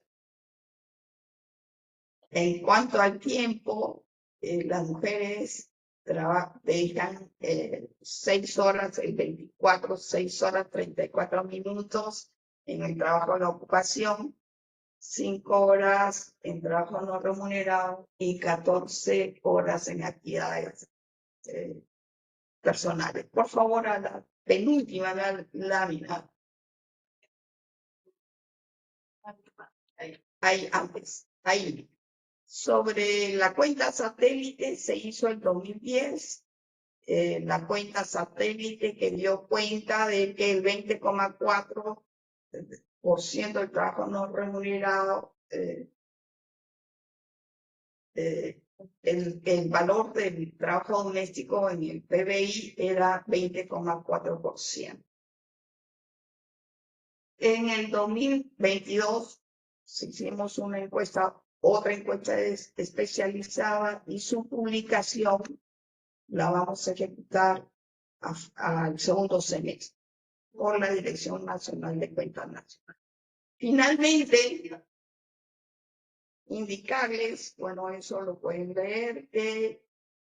Speaker 3: En cuanto al tiempo, las mujeres dedican 6 horas, el 24, 6 horas, 34 minutos en el trabajo de la ocupación, 5 horas en trabajo no remunerado y 14 horas en actividades personales. Por favor, a la penúltima lámina. Ahí. Sobre la cuenta satélite se hizo el 2010, la cuenta satélite que dio cuenta de que el 20,4% del trabajo no remunerado, el valor del trabajo doméstico en el PBI era 20,4%. En el 2022 hicimos una encuesta, otra encuesta especializada y su publicación la vamos a ejecutar al segundo semestre por la Dirección Nacional de Cuentas Nacionales. Finalmente, indicarles, bueno, eso lo pueden leer, que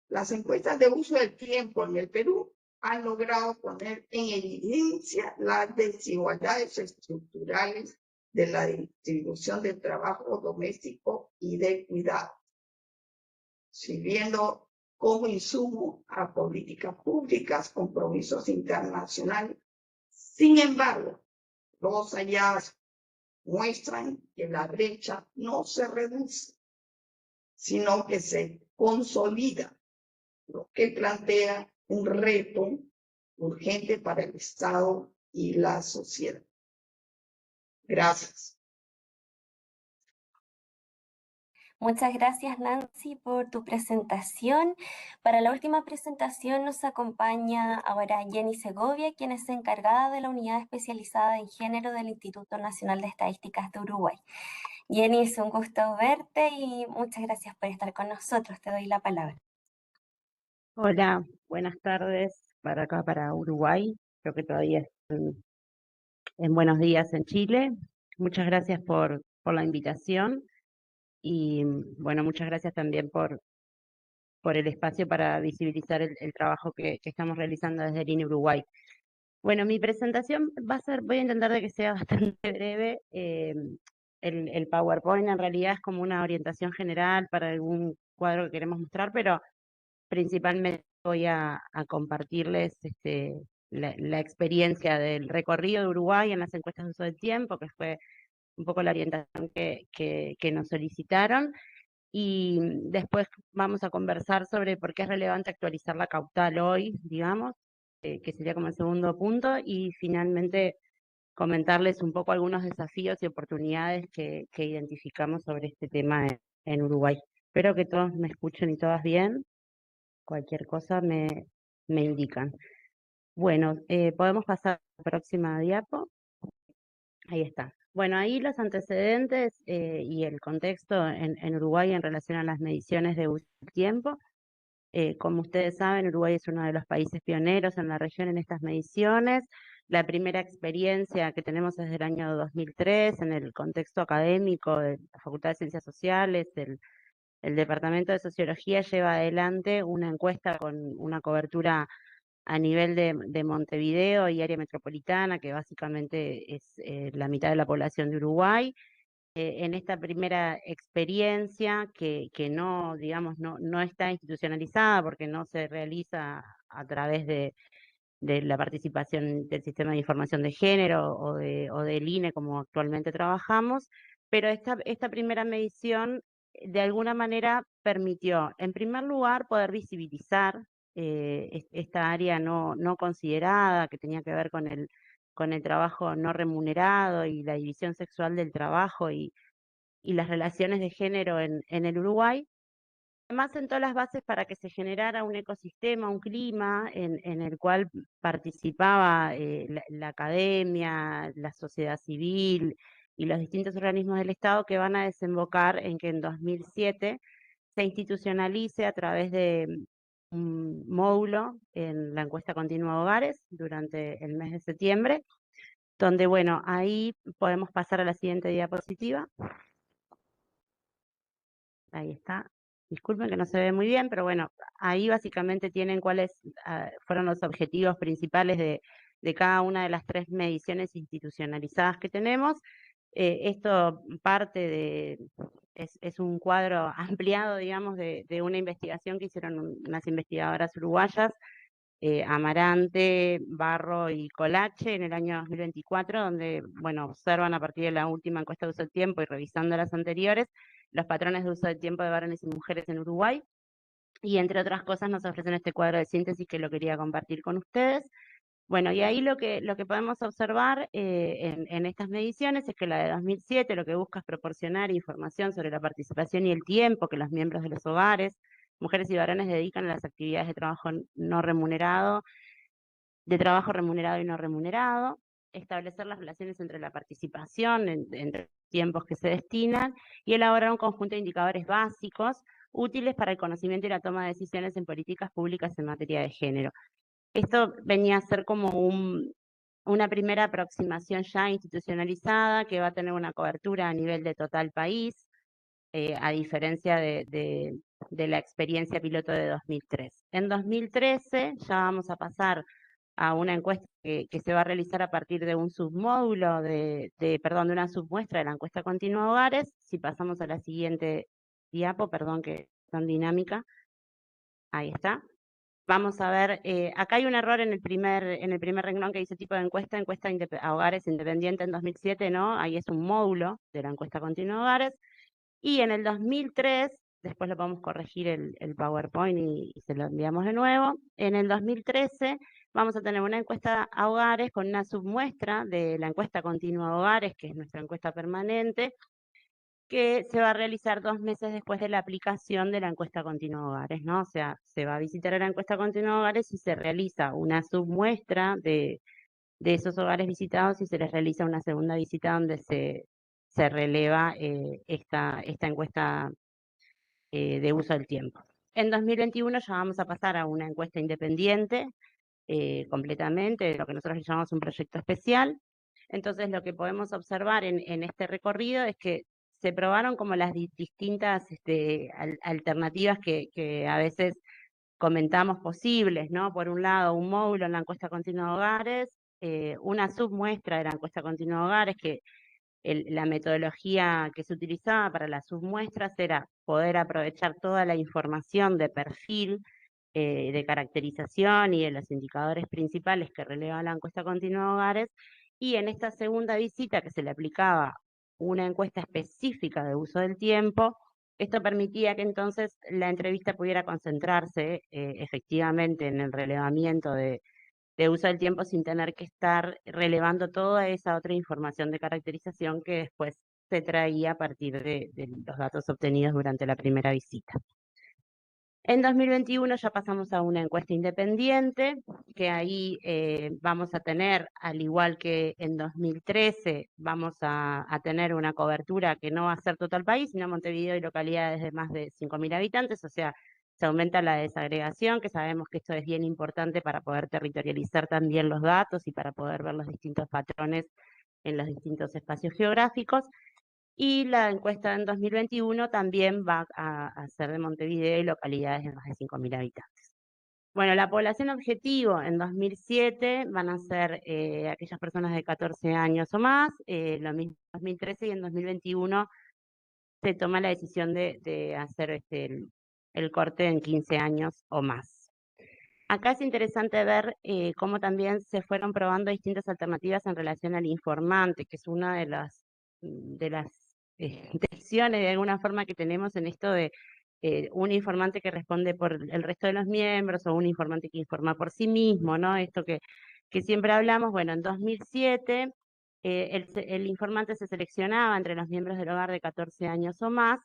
Speaker 3: las encuestas de uso del tiempo en el Perú han logrado poner en evidencia las desigualdades estructurales de la distribución del trabajo doméstico y de cuidado, sirviendo como insumo a políticas públicas, compromisos internacionales. Sin embargo, los hallazgos muestran que la brecha no se reduce, sino que se consolida, lo que plantea un reto urgente para el Estado y la sociedad. Gracias.
Speaker 1: Muchas gracias, Nancy, por tu presentación. Para la última presentación nos acompaña ahora Jenny Segovia, quien es encargada de la Unidad Especializada en Género del Instituto Nacional de Estadísticas de Uruguay. Jenny, es un gusto verte y muchas gracias por estar con nosotros. Te doy la palabra.
Speaker 5: Hola, buenas tardes para acá, para Uruguay. Creo que todavía están en buenos días en Chile. Muchas gracias por la invitación y bueno, muchas gracias también por el espacio para visibilizar el trabajo que estamos realizando desde el INE Uruguay. Bueno, mi presentación va a ser, voy a intentar de que sea bastante breve. El PowerPoint en realidad es como una orientación general para algún cuadro que queremos mostrar, pero principalmente voy a compartirles la experiencia del recorrido de Uruguay en las encuestas de uso del tiempo, que fue un poco la orientación que nos solicitaron. Y después vamos a conversar sobre por qué es relevante actualizar la capital hoy, digamos, que sería como el segundo punto, y finalmente comentarles un poco algunos desafíos y oportunidades que identificamos sobre este tema en Uruguay. Espero que todos me escuchen y todas bien. Cualquier cosa me indican. Bueno, podemos pasar a la próxima diapo. Ahí está. Bueno, ahí los antecedentes y el contexto en Uruguay en relación a las mediciones de uso del tiempo. Como ustedes saben, Uruguay es uno de los países pioneros en la región en estas mediciones. La primera experiencia que tenemos es del año 2003 en el contexto académico de la Facultad de Ciencias Sociales. El Departamento de Sociología lleva adelante una encuesta con una cobertura a nivel de Montevideo y área metropolitana, que básicamente es la mitad de la población de Uruguay. En esta primera experiencia que no, digamos, no está institucionalizada porque no se realiza a través de la participación del Sistema de Información de Género o del INE como actualmente trabajamos, pero esta primera medición de alguna manera permitió, en primer lugar, poder visibilizar esta área no considerada que tenía que ver con el trabajo no remunerado y la división sexual del trabajo y las relaciones de género en el Uruguay. Además, sentó las bases para que se generara un ecosistema, un clima en el cual participaba la academia, la sociedad civil y los distintos organismos del Estado que van a desembocar en que en 2007 se institucionalice a través de un módulo en la encuesta continua de hogares durante el mes de septiembre, donde, bueno, ahí podemos pasar a la siguiente diapositiva. Ahí está. Disculpen que no se ve muy bien, pero bueno, ahí básicamente tienen cuáles fueron los objetivos principales de cada una de las 3 mediciones institucionalizadas que tenemos. Esto parte es un cuadro ampliado, digamos, de una investigación que hicieron unas investigadoras uruguayas, Amarante, Barro y Colache en el año 2024, donde, bueno, observan a partir de la última encuesta de uso del tiempo y revisando las anteriores, los patrones de uso del tiempo de varones y mujeres en Uruguay, y entre otras cosas nos ofrecen este cuadro de síntesis que lo quería compartir con ustedes. Bueno, y ahí lo que podemos observar en estas mediciones es que la de 2007 lo que busca es proporcionar información sobre la participación y el tiempo que los miembros de los hogares, mujeres y varones, dedican a las actividades de trabajo no remunerado, de trabajo remunerado y no remunerado, establecer las relaciones entre la participación, entre los tiempos que se destinan, y elaborar un conjunto de indicadores básicos útiles para el conocimiento y la toma de decisiones en políticas públicas en materia de género. Esto venía a ser como una primera aproximación ya institucionalizada que va a tener una cobertura a nivel de total país, a diferencia de la experiencia piloto de 2003. En 2013 ya vamos a pasar a una encuesta que se va a realizar a partir de un submódulo, de una submuestra de la encuesta continua de hogares. Si pasamos a la siguiente diapo, perdón que es tan dinámica, ahí está. Vamos a ver, acá hay un error en el primer renglón que dice tipo de encuesta a hogares independiente en 2007, ¿no? Ahí es un módulo de la encuesta continua de hogares. Y en el 2003, después lo podemos corregir el PowerPoint y se lo enviamos de nuevo. En el 2013 vamos a tener una encuesta a hogares con una submuestra de la encuesta continua de hogares, que es nuestra encuesta permanente, que se va a realizar 2 meses después de la aplicación de la encuesta continua de hogares, ¿no? O sea, se va a visitar la encuesta continua de hogares y se realiza una submuestra de esos hogares visitados y se les realiza una segunda visita donde se releva esta encuesta de uso del tiempo. En 2021 ya vamos a pasar a una encuesta independiente completamente, lo que nosotros llamamos un proyecto especial. Entonces lo que podemos observar en este recorrido es que se probaron como las distintas alternativas que a veces comentamos posibles, ¿no? Por un lado, un módulo en la encuesta continua de hogares, una submuestra de la encuesta continua de hogares, que la metodología que se utilizaba para las submuestras era poder aprovechar toda la información de perfil, de caracterización y de los indicadores principales que releva la encuesta continua de hogares, y en esta segunda visita que se le aplicaba una encuesta específica de uso del tiempo, esto permitía que entonces la entrevista pudiera concentrarse efectivamente en el relevamiento de uso del tiempo sin tener que estar relevando toda esa otra información de caracterización que después se traía a partir de los datos obtenidos durante la primera visita. En 2021 ya pasamos a una encuesta independiente, que ahí vamos a tener, al igual que en 2013, vamos a tener una cobertura que no va a ser todo el país, sino Montevideo y localidades de más de 5.000 habitantes, o sea, se aumenta la desagregación, que sabemos que esto es bien importante para poder territorializar también los datos y para poder ver los distintos patrones en los distintos espacios geográficos. Y la encuesta en 2021 también va a ser de Montevideo y localidades de más de 5.000 habitantes. Bueno, la población objetivo en 2007 van a ser aquellas personas de 14 años o más, lo mismo en 2013, y en 2021 se toma la decisión de hacer el corte en 15 años o más. Acá es interesante ver cómo también se fueron probando distintas alternativas en relación al informante, que es una de las tensiones de alguna forma que tenemos en esto de un informante que responde por el resto de los miembros o un informante que informa por sí mismo, ¿no? Esto que siempre hablamos. Bueno, en 2007 el informante se seleccionaba entre los miembros del hogar de 14 años o más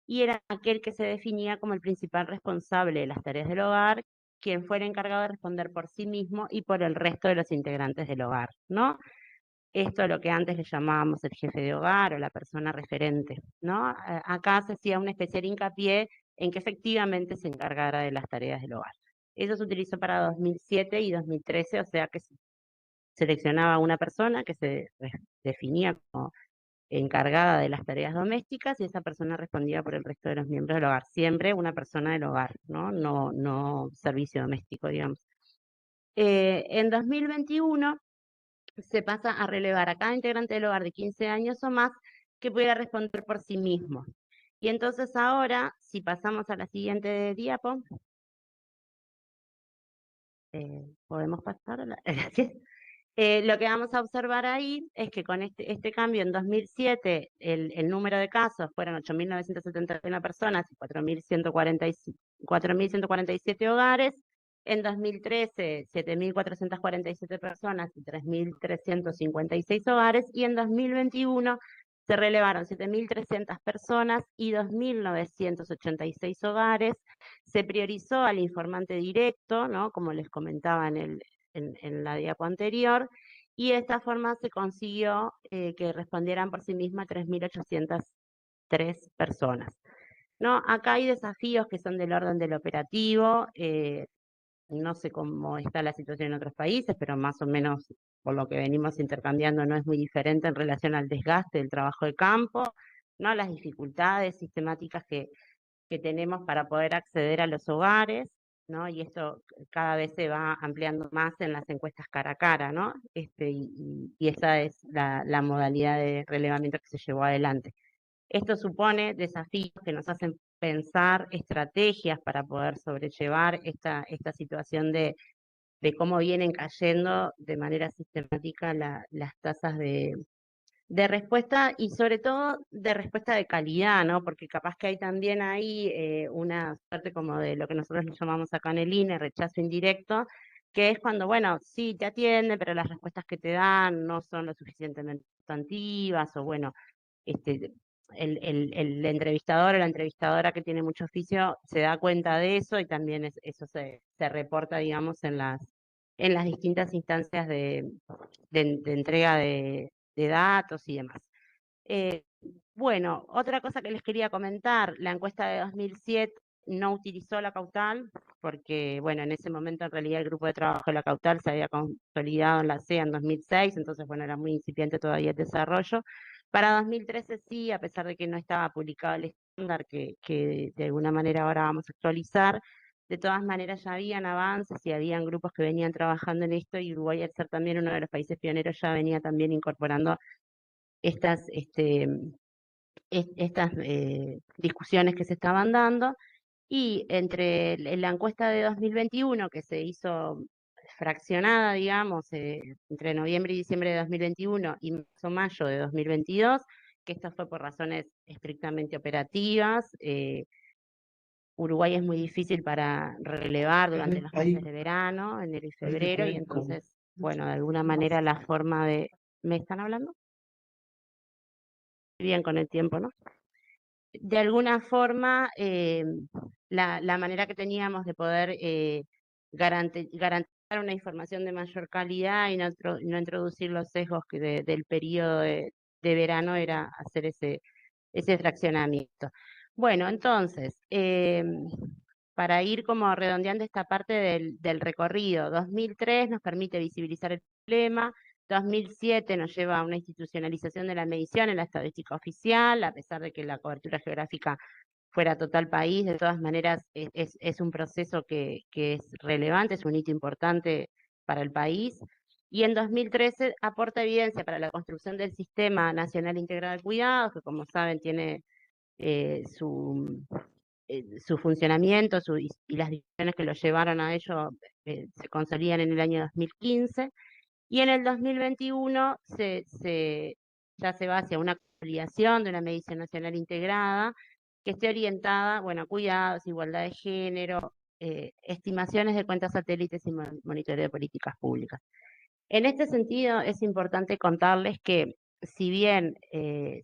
Speaker 5: y era aquel que se definía como el principal responsable de las tareas del hogar, quien fuera encargado de responder por sí mismo y por el resto de los integrantes del hogar, ¿no? Esto es lo que antes le llamábamos el jefe de hogar o la persona referente, ¿no? Acá se hacía un especial hincapié en que efectivamente se encargara de las tareas del hogar. Eso se utilizó para 2007 y 2013, o sea que se seleccionaba una persona que se definía como encargada de las tareas domésticas y esa persona respondía por el resto de los miembros del hogar. Siempre una persona del hogar, ¿no? No servicio doméstico, digamos. En 2021 se pasa a relevar a cada integrante del hogar de 15 años o más que pudiera responder por sí mismo. Y entonces ahora, si pasamos a la siguiente diapo, podemos pasar a la... Gracias. Lo que vamos a observar ahí es que con este cambio en 2007 el número de casos fueron 8.971 personas y 4.147 hogares. En 2013, 7.447 personas y 3.356 hogares. Y en 2021 se relevaron 7.300 personas y 2.986 hogares. Se priorizó al informante directo, ¿no? Como les comentaba en la diapo anterior, y de esta forma se consiguió que respondieran por sí mismas 3.803 personas. ¿No? Acá hay desafíos que son del orden del operativo, no sé cómo está la situación en otros países, pero más o menos por lo que venimos intercambiando no es muy diferente en relación al desgaste del trabajo de campo, ¿no? Las dificultades sistemáticas que tenemos para poder acceder a los hogares, ¿no? Y esto cada vez se va ampliando más en las encuestas cara a cara, ¿no? Y esa es la modalidad de relevamiento que se llevó adelante. Esto supone desafíos que nos hacen pensar estrategias para poder sobrellevar esta situación de cómo vienen cayendo de manera sistemática las tasas de respuesta y sobre todo de respuesta de calidad, ¿no? Porque capaz que hay también ahí una suerte como de lo que nosotros le llamamos acá en el INE, rechazo indirecto, que es cuando, bueno, sí te atiende, pero las respuestas que te dan no son lo suficientemente sustantivas, o bueno, el entrevistador o la entrevistadora que tiene mucho oficio se da cuenta de eso y también eso se reporta, digamos, en las distintas instancias de entrega de datos y demás. Bueno, otra cosa que les quería comentar, la encuesta de 2007 no utilizó la Cautal, porque, bueno, en ese momento en realidad el grupo de trabajo de la Cautal se había consolidado en la CEA en 2006, entonces, bueno, era muy incipiente todavía el desarrollo. Para 2013 sí, a pesar de que no estaba publicado el estándar que de alguna manera ahora vamos a actualizar, De todas maneras ya habían avances y habían grupos que venían trabajando en esto, y Uruguay, al ser también uno de los países pioneros, ya venía también incorporando estas discusiones que se estaban dando. Y entre la encuesta de 2021, que se hizo fraccionada, digamos, entre noviembre y diciembre de 2021 y marzo-mayo de 2022, que esto fue por razones estrictamente operativas. Uruguay es muy difícil para relevar durante los meses de verano, enero y febrero, y entonces, bueno, de alguna manera la forma de... ¿Me están hablando? Bien con el tiempo, ¿no? De alguna forma, la manera que teníamos de poder garantizar una información de mayor calidad y no introducir los sesgos del periodo de verano era hacer ese fraccionamiento. Bueno, entonces, para ir como redondeando esta parte del recorrido, 2003 nos permite visibilizar el problema, 2007 nos lleva a una institucionalización de la medición en la estadística oficial, a pesar de que la cobertura geográfica fuera total país. De todas maneras es un proceso que es relevante, es un hito importante para el país. Y en 2013 aporta evidencia para la construcción del Sistema Nacional Integrado de Cuidados, que como saben tiene su funcionamiento y las decisiones que lo llevaron a ello se consolidan en el año 2015. Y en el 2021 ya se va hacia una consolidación de una medición nacional integrada que esté orientada, bueno, a cuidados, igualdad de género, estimaciones de cuentas satélites y monitoreo de políticas públicas. En este sentido, es importante contarles que, si bien,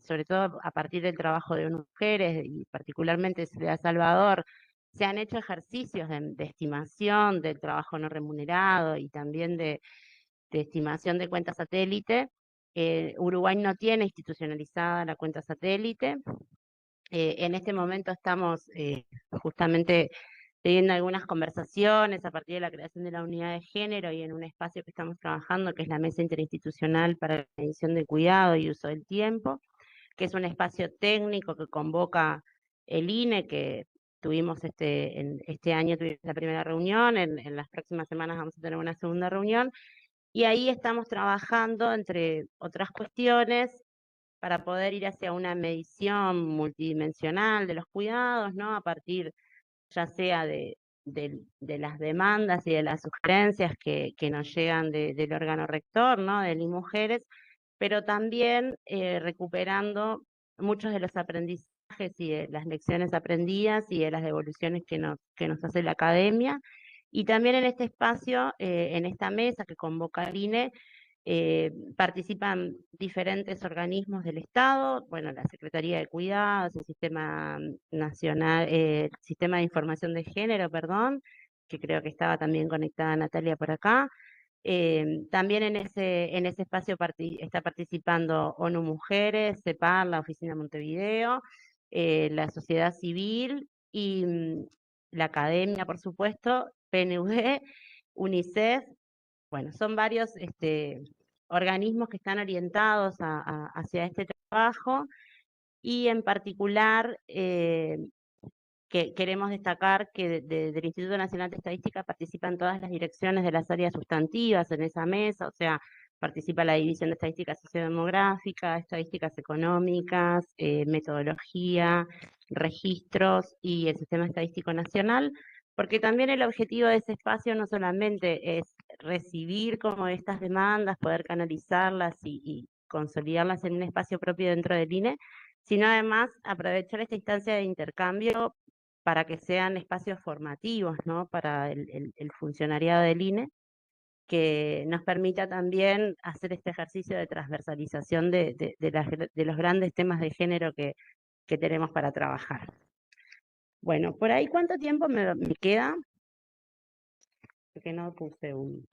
Speaker 5: sobre todo a partir del trabajo de mujeres, y particularmente de Soledad Salvador, se han hecho ejercicios de estimación del trabajo no remunerado y también de estimación de cuenta satélite, Uruguay no tiene institucionalizada la cuenta satélite. En este momento estamos justamente teniendo algunas conversaciones a partir de la creación de la unidad de género y en un espacio que estamos trabajando, que es la Mesa Interinstitucional para la Medición de Cuidado y Uso del Tiempo, que es un espacio técnico que convoca el INE, que tuvimos este año tuvimos la primera reunión, en las próximas semanas vamos a tener una segunda reunión, y ahí estamos trabajando, entre otras cuestiones, para poder ir hacia una medición multidimensional de los cuidados, ¿no? A partir ya sea de las demandas y de las sugerencias que nos llegan del órgano rector, ¿no? De INMujeres, pero también recuperando muchos de los aprendizajes y de las lecciones aprendidas y de las devoluciones que nos hace la academia. Y también en este espacio, en esta mesa que convoca el INE, participan diferentes organismos del Estado, bueno, la Secretaría de Cuidados, el Sistema Nacional, Sistema de Información de Género, perdón, que creo que estaba también conectada Natalia por acá. También en ese espacio está participando ONU Mujeres, CEPAR, la Oficina Montevideo, la sociedad civil y la academia, por supuesto, PNUD, UNICEF. Bueno, son varios organismos que están orientados hacia este trabajo, y en particular que queremos destacar que del Instituto Nacional de Estadística participan todas las direcciones de las áreas sustantivas en esa mesa, o sea, participa la División de Estadística Sociodemográfica, Estadísticas Económicas, Metodología, Registros y el Sistema Estadístico Nacional, porque también el objetivo de ese espacio no solamente es recibir como estas demandas, poder canalizarlas y consolidarlas en un espacio propio dentro del INE, sino además aprovechar esta instancia de intercambio para que sean espacios formativos, ¿no? Para el funcionariado del INE, que nos permita también hacer este ejercicio de transversalización de los grandes temas de género que tenemos para trabajar. Bueno, por ahí, ¿cuánto tiempo me queda? Porque no puse un...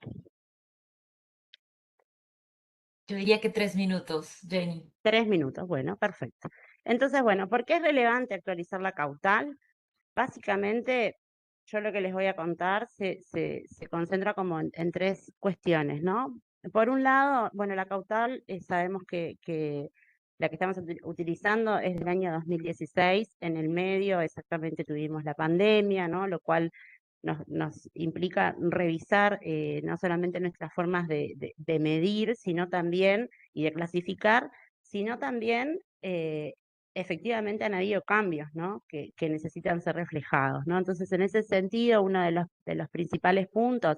Speaker 4: Yo diría que 3 minutos, Jenny.
Speaker 5: 3 minutos, bueno, perfecto. Entonces, bueno, ¿por qué es relevante actualizar la caudal? Básicamente, yo lo que les voy a contar se concentra como en 3 cuestiones, ¿no? Por un lado, bueno, la caudal sabemos que la que estamos utilizando es del año 2016, en el medio exactamente tuvimos la pandemia, ¿no? Lo cual nos implica revisar no solamente nuestras formas de medir, sino también, y de clasificar, sino también efectivamente han habido cambios, ¿no? que necesitan ser reflejados, ¿no? Entonces, en ese sentido, uno de los principales puntos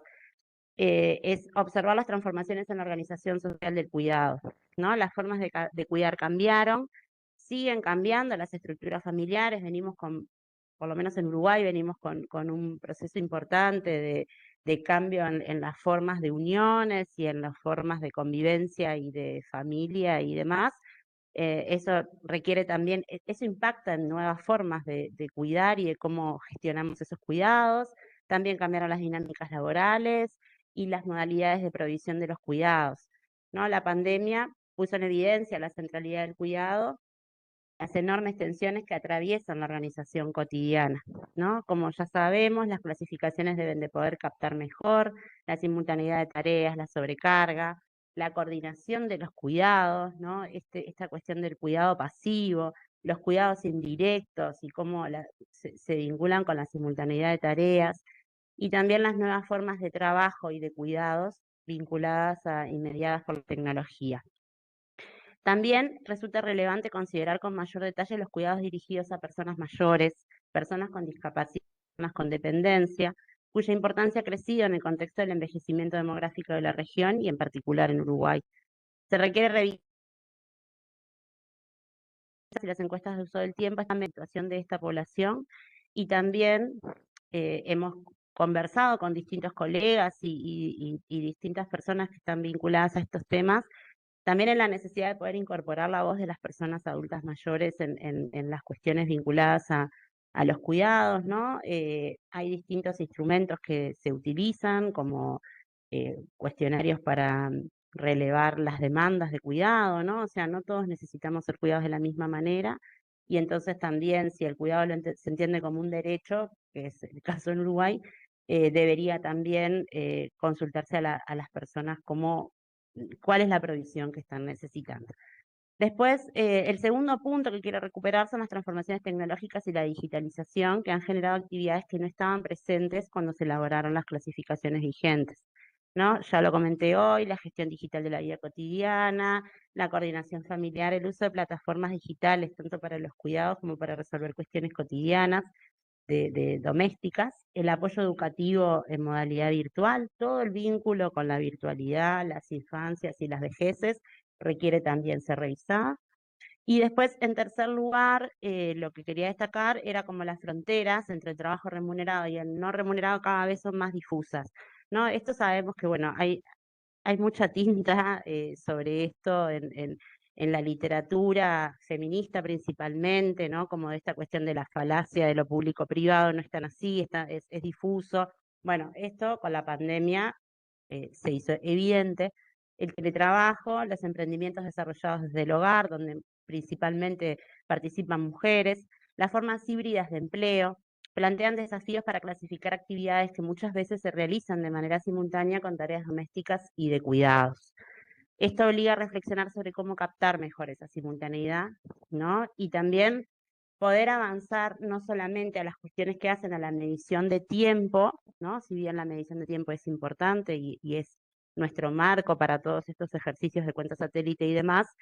Speaker 5: es observar las transformaciones en la organización social del cuidado, ¿no? Las formas de cuidar cambiaron, siguen cambiando las estructuras familiares, venimos por lo menos en Uruguay, venimos con un proceso importante de cambio en las formas de uniones y en las formas de convivencia y de familia y demás. Eso requiere también, eso impacta en nuevas formas de cuidar y de cómo gestionamos esos cuidados. También cambiaron las dinámicas laborales y las modalidades de provisión de los cuidados, ¿no? La pandemia puso en evidencia la centralidad del cuidado, las enormes tensiones que atraviesan la organización cotidiana, ¿no? Como ya sabemos, las clasificaciones deben de poder captar mejor la simultaneidad de tareas, la sobrecarga, la coordinación de los cuidados, ¿no? Esta cuestión del cuidado pasivo, los cuidados indirectos y cómo se vinculan con la simultaneidad de tareas, y también las nuevas formas de trabajo y de cuidados vinculadas y mediadas por la tecnología. También resulta relevante considerar con mayor detalle los cuidados dirigidos a personas mayores, personas con discapacidad, personas con dependencia, cuya importancia ha crecido en el contexto del envejecimiento demográfico de la región y en particular en Uruguay. Se requiere revisar si las encuestas de uso del tiempo están en la situación de esta población, y también hemos conversado con distintos colegas y distintas personas que están vinculadas a estos temas, también en la necesidad de poder incorporar la voz de las personas adultas mayores en las cuestiones vinculadas a los cuidados, ¿no? Hay distintos instrumentos que se utilizan, como cuestionarios para relevar las demandas de cuidado, ¿no? O sea, no todos necesitamos ser cuidados de la misma manera, y entonces también, si el cuidado se entiende como un derecho, que es el caso en Uruguay, debería también consultarse a las personas como cuál es la provisión que están necesitando. Después, el segundo punto que quiero recuperar son las transformaciones tecnológicas y la digitalización, que han generado actividades que no estaban presentes cuando se elaboraron las clasificaciones vigentes, ¿no? Ya lo comenté hoy: la gestión digital de la vida cotidiana, la coordinación familiar, el uso de plataformas digitales, tanto para los cuidados como para resolver cuestiones cotidianas, de domésticas, el apoyo educativo en modalidad virtual, todo el vínculo con la virtualidad, las infancias y las vejeces requiere también ser revisado. Y después, en tercer lugar, lo que quería destacar era como las fronteras entre el trabajo remunerado y el no remunerado cada vez son más difusas, ¿no? Esto sabemos que, bueno, hay mucha tinta sobre esto en la literatura feminista principalmente, ¿no? Como de esta cuestión de la falacia de lo público-privado, no es tan así, es difuso. Bueno, esto con la pandemia se hizo evidente. El teletrabajo, los emprendimientos desarrollados desde el hogar, donde principalmente participan mujeres, las formas híbridas de empleo, plantean desafíos para clasificar actividades que muchas veces se realizan de manera simultánea con tareas domésticas y de cuidados. Esto obliga a reflexionar sobre cómo captar mejor esa simultaneidad, ¿no? Y también poder avanzar no solamente a las cuestiones que hacen a la medición de tiempo, ¿no? Si bien la medición de tiempo es importante y es nuestro marco para todos estos ejercicios de cuenta satélite y demás,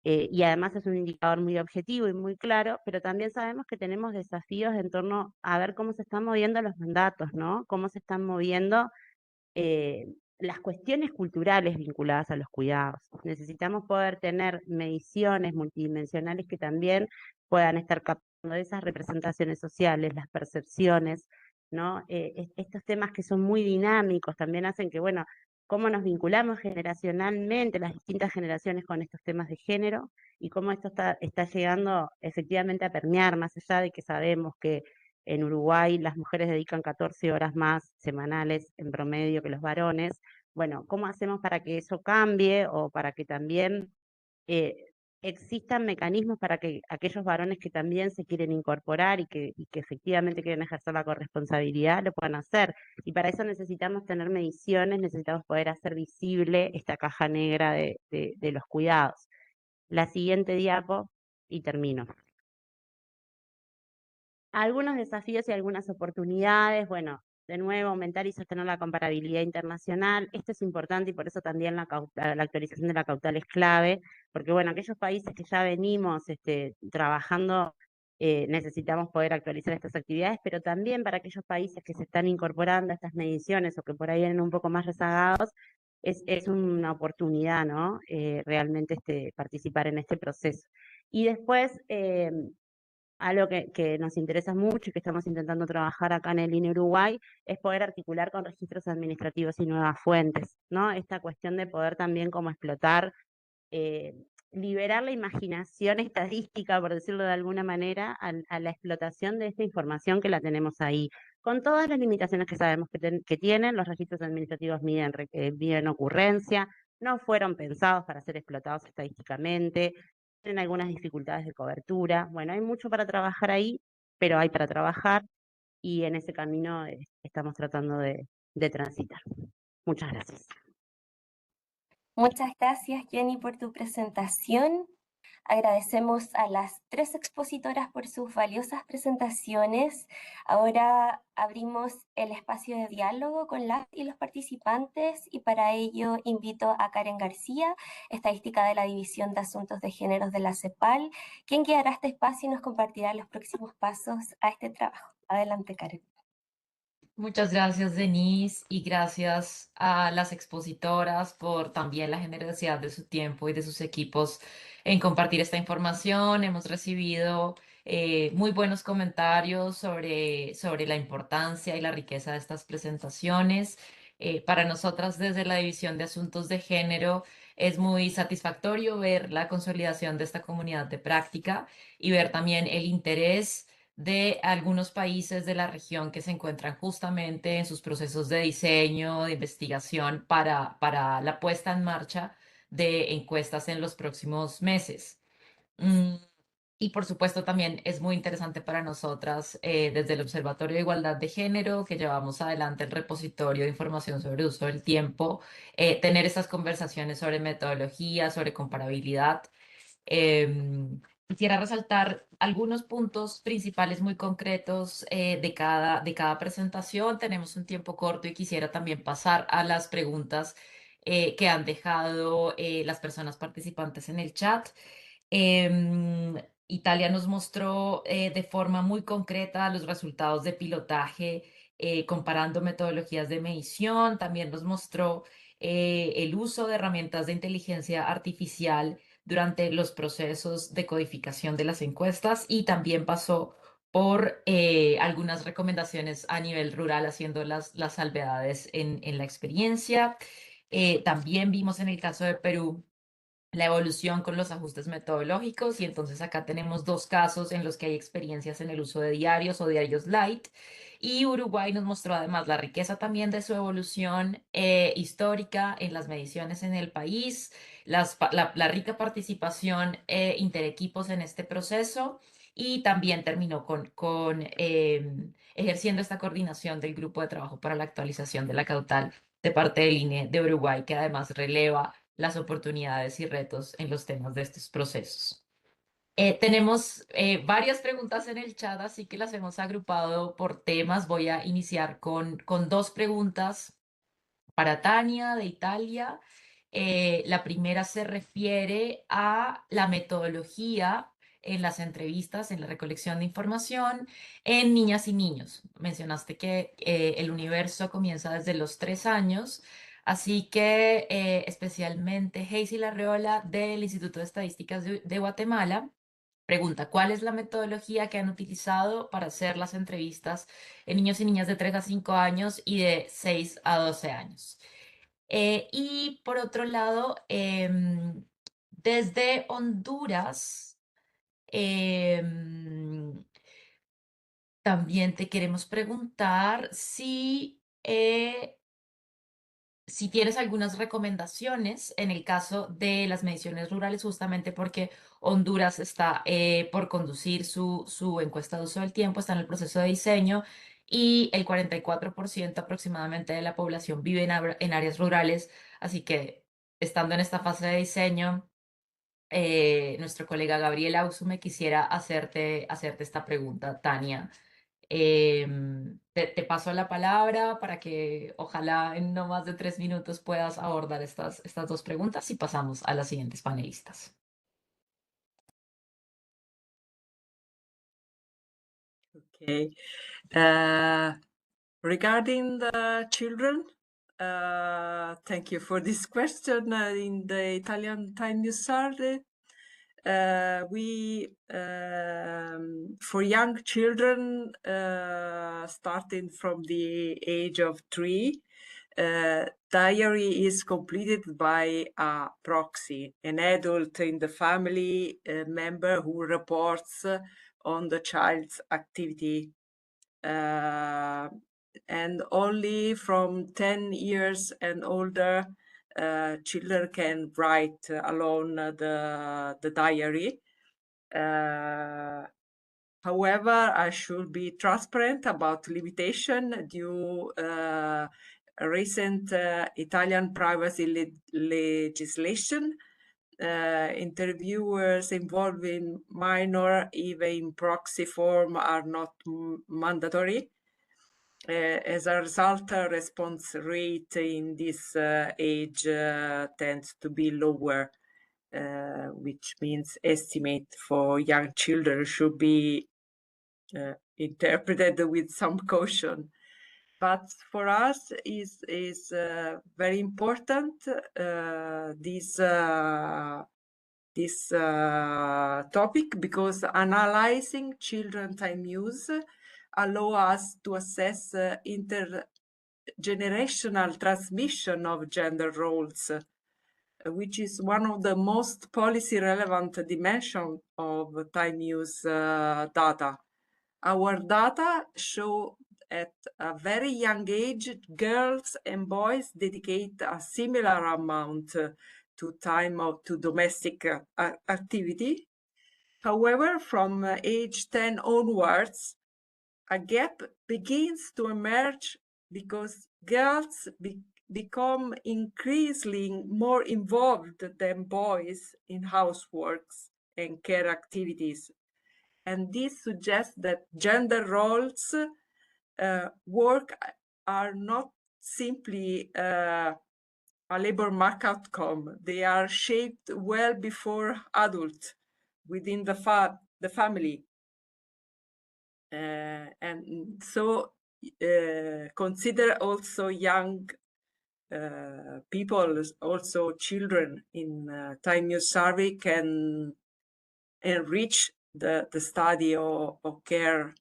Speaker 5: y además es un indicador muy objetivo y muy claro, pero también sabemos que tenemos desafíos en torno a ver cómo se están moviendo los mandatos, ¿no? Cómo se están moviendo las cuestiones culturales vinculadas a los cuidados. Necesitamos poder tener mediciones multidimensionales que también puedan estar captando esas representaciones sociales, las percepciones, ¿no? Estos temas que son muy dinámicos también hacen que, bueno, cómo nos vinculamos generacionalmente, las distintas generaciones, con estos temas de género, y cómo esto está llegando efectivamente a permear, más allá de que sabemos que en Uruguay las mujeres dedican 14 horas más semanales en promedio que los varones. Bueno, ¿cómo hacemos para que eso cambie, o para que también existan mecanismos para que aquellos varones que también se quieren incorporar y que efectivamente quieren ejercer la corresponsabilidad lo puedan hacer? Y para eso necesitamos tener mediciones, necesitamos poder hacer visible esta caja negra de los cuidados. La siguiente diapo y termino. Algunos desafíos y algunas oportunidades. Bueno, de nuevo, aumentar y sostener la comparabilidad internacional. Esto es importante y por eso también la actualización de la caudal es clave, porque bueno, aquellos países que ya venimos trabajando, necesitamos poder actualizar estas actividades, pero también para aquellos países que se están incorporando a estas mediciones o que por ahí vienen un poco más rezagados, es una oportunidad, ¿no? Realmente participar en este proceso. Y después, algo que nos interesa mucho y que estamos intentando trabajar acá en el INE Uruguay es poder articular con registros administrativos y nuevas fuentes, ¿no? Esta cuestión de poder también como explotar, eh, liberar la imaginación estadística, por decirlo de alguna manera, a la explotación de esta información que la tenemos ahí, con todas las limitaciones que sabemos que tienen. Los registros administrativos miden ocurrencia, no fueron pensados para ser explotados estadísticamente, tienen algunas dificultades de cobertura. Bueno, hay mucho para trabajar ahí, pero hay para trabajar y en ese camino estamos tratando de transitar. Muchas gracias.
Speaker 1: Muchas gracias, Jenny, por tu presentación. Agradecemos a las 3 expositoras por sus valiosas presentaciones. Ahora abrimos el espacio de diálogo con las y los participantes y para ello invito a Karen García, estadística de la División de Asuntos de Géneros de la CEPAL, quien guiará este espacio y nos compartirá los próximos pasos a este trabajo. Adelante, Karen.
Speaker 6: Muchas gracias, Denise, y gracias a las expositoras por también la generosidad de su tiempo y de sus equipos en compartir esta información. Hemos recibido muy buenos comentarios sobre la importancia y la riqueza de estas presentaciones. Para nosotras, desde la División de Asuntos de Género, es muy satisfactorio ver la consolidación de esta comunidad de práctica y ver también el interés de algunos países de la región que se encuentran justamente en sus procesos de diseño, de investigación para la puesta en marcha de encuestas en los próximos meses. Y por supuesto también es muy interesante para nosotras desde el Observatorio de Igualdad de Género, que llevamos adelante el repositorio de información sobre uso del tiempo, tener estas conversaciones sobre metodología, sobre comparabilidad. Quisiera resaltar algunos puntos principales muy concretos de cada presentación. Tenemos un tiempo corto y quisiera también pasar a las preguntas que han dejado las personas participantes en el chat. Em, Italia nos mostró de forma muy concreta los resultados de pilotaje comparando metodologías de medición. También nos mostró el uso de herramientas de inteligencia artificial durante los procesos de codificación de las encuestas y también pasó por algunas recomendaciones a nivel rural, haciendo las salvedades en la experiencia. También vimos en el caso de Perú la evolución con los ajustes metodológicos y entonces acá tenemos dos casos en los que hay experiencias en el uso de diarios o diarios light y Uruguay nos mostró además la riqueza también de su evolución histórica en las mediciones en el país, la rica participación interequipos en este proceso y también terminó con ejerciendo esta coordinación del grupo de trabajo para la actualización de la caudal de parte del INE de Uruguay, que además releva las oportunidades y retos en los temas de estos procesos. Tenemos varias preguntas en el chat, así que las hemos agrupado por temas. Voy a iniciar con dos preguntas para Tania de Italia. La primera se refiere a la metodología en las entrevistas, en la recolección de información en niñas y niños. Mencionaste que el universo comienza desde los 3 años, así que especialmente Hazy Larreola del Instituto de Estadísticas de Guatemala pregunta, ¿cuál es la metodología que han utilizado para hacer las entrevistas en niños y niñas de 3 a 5 años y de 6 a 12 años? Y por otro lado, desde Honduras, em, también te queremos preguntar si tienes algunas recomendaciones en el caso de las mediciones rurales, justamente porque Honduras está por conducir su encuesta de uso del tiempo, está en el proceso de diseño y el 44% aproximadamente de la población vive en áreas rurales, así que estando en esta fase de diseño, nuestro colega Gabriel Ausu me quisiera hacerte esta pregunta, Tania. Te paso la palabra para que ojalá en no más de 3 minutos puedas abordar estas dos preguntas y pasamos a las siguientes panelistas.
Speaker 2: Okay. Regarding the children, thank you for this question. In the Italian Time News Survey, for young children, starting from the age of 3, diary is completed by a proxy, an adult in the family member who reports on the child's activity. And only from 10 years and older, children can write alone the diary. However, I should be transparent about limitation due recent Italian privacy legislation. Interviewers involving minor, even in proxy form, are not mandatory. As a result, response rate in this age tends to be lower, which means estimate for young children should be interpreted with some caution. But for us is very important this topic, because analyzing children time use allow us to assess intergenerational transmission of gender roles, which is one of the most policy relevant dimensions of time use data. Our data show at a very young age, girls and boys dedicate a similar amount to time to domestic activity. However, from age 10 onwards, a gap begins to emerge because girls become increasingly more involved than boys in houseworks and care activities. And this suggests that gender roles work are not simply a labor market outcome. They are shaped well before adult within the family. And so consider also young people, also children in Time News Survey can enrich the study of care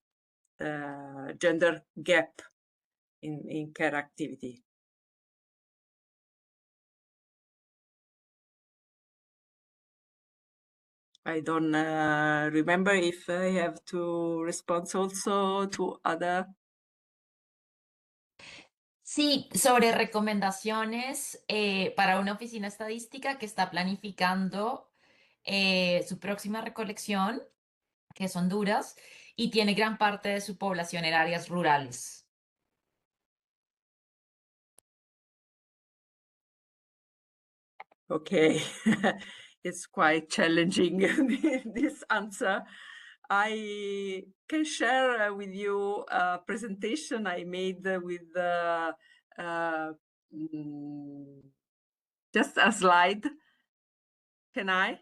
Speaker 2: gender gap in care activity. I don't remember if I have to respond also to other.
Speaker 6: Sí, sobre recomendaciones para una oficina estadística que está planificando su próxima recolección, que es Honduras, y tiene gran parte de su población en áreas rurales.
Speaker 2: Okay, it's quite challenging, this answer. I can share with you a presentation I made with just a slide. Can I?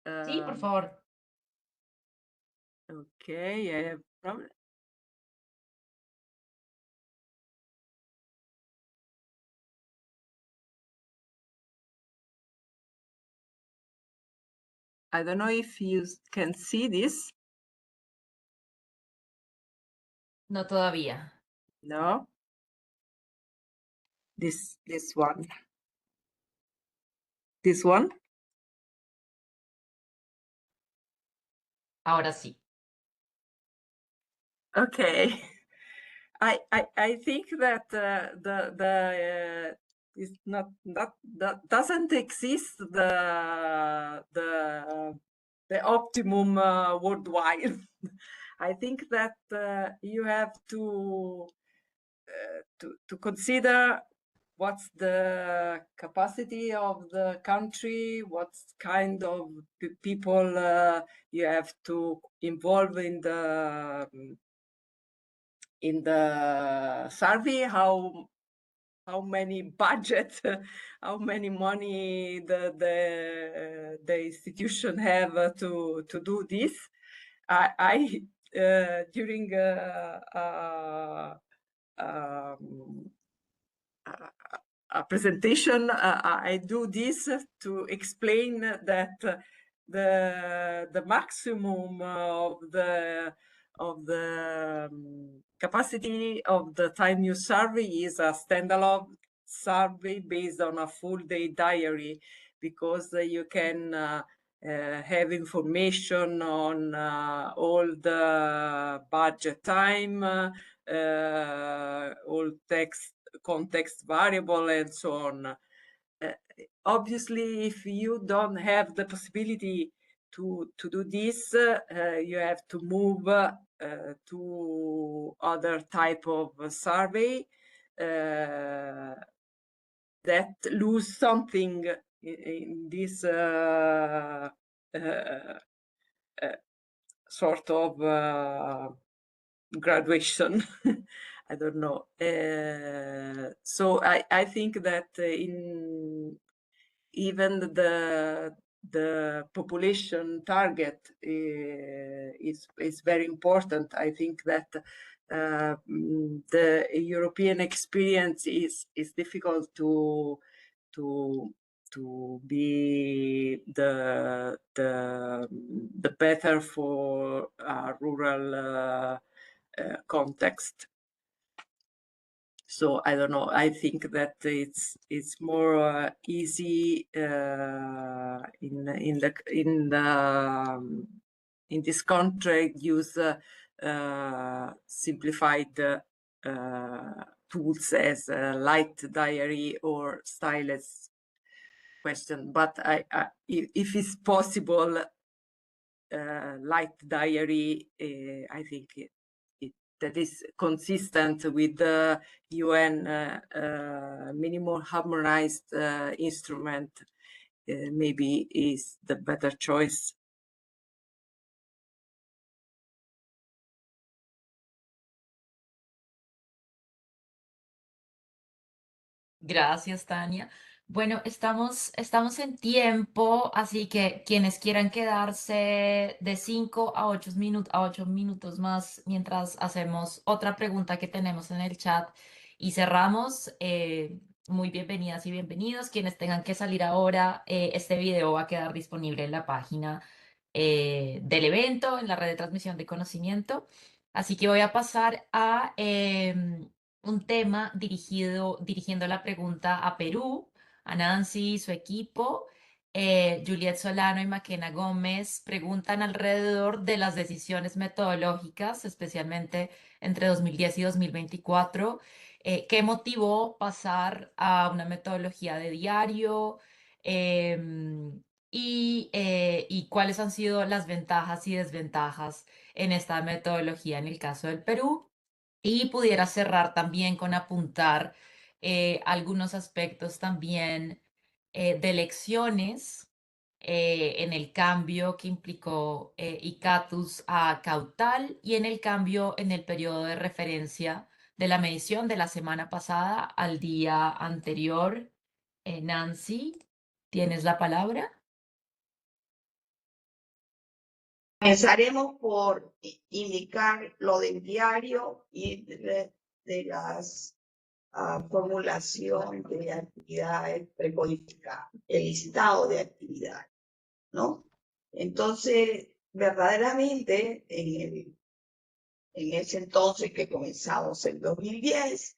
Speaker 6: Sí, por favor.
Speaker 2: Okay, I have problem. I don't know if you can see this.
Speaker 6: No todavía.
Speaker 2: No. This one. This one.
Speaker 6: Ahora sí.
Speaker 2: Okay. I think that is not that doesn't exist the optimum worldwide. I think that you have to consider what's the capacity of the country, what kind of people you have to involve in the survey, how many budget, how many money the institution have to do this. I during a presentation, I do this to explain that the maximum of the capacity of the time use survey is a standalone survey based on a full day diary, because you can have information on all the budget time, all text, context variable, and so on. Obviously, if you don't have the possibility to do this, you have to move to other type of survey that lose something in this sort of graduation. I don't know. So I think that in even the population target is very important. I think that the European experience is difficult to be the better for a rural context. So I don't know. I think that it's more easy in this contract use simplified tools as light diary or stylus question. But if it's possible, light diary, I think that is consistent with the UN minimum harmonized instrument, maybe is the better choice.
Speaker 6: Gracias, Tania. Bueno, estamos en tiempo, así que quienes quieran quedarse de 5 a 8 minutos más mientras hacemos otra pregunta que tenemos en el chat y cerramos, muy bienvenidas y bienvenidos. Quienes tengan que salir ahora, este video va a quedar disponible en la página del evento, en la red de transmisión de conocimiento. Así que voy a pasar a un tema dirigiendo la pregunta a Perú, a Nancy y su equipo. Juliet Solano y Maquena Gómez preguntan alrededor de las decisiones metodológicas, especialmente entre 2010 y 2024. ¿Qué motivó pasar a una metodología de diario? Y cuáles han sido las ventajas y desventajas en esta metodología en el caso del Perú. Y pudiera cerrar también con apuntar algunos aspectos también de lecciones en el cambio que implicó ICATUS a Cautal y en el cambio en el periodo de referencia de la medición de la semana pasada al día anterior. Nancy, ¿tienes la palabra?
Speaker 3: Comenzaremos por indicar lo del diario y de las formulación de actividades precodificadas, el listado de actividades, ¿no? Entonces, verdaderamente, en ese entonces que comenzamos en 2010,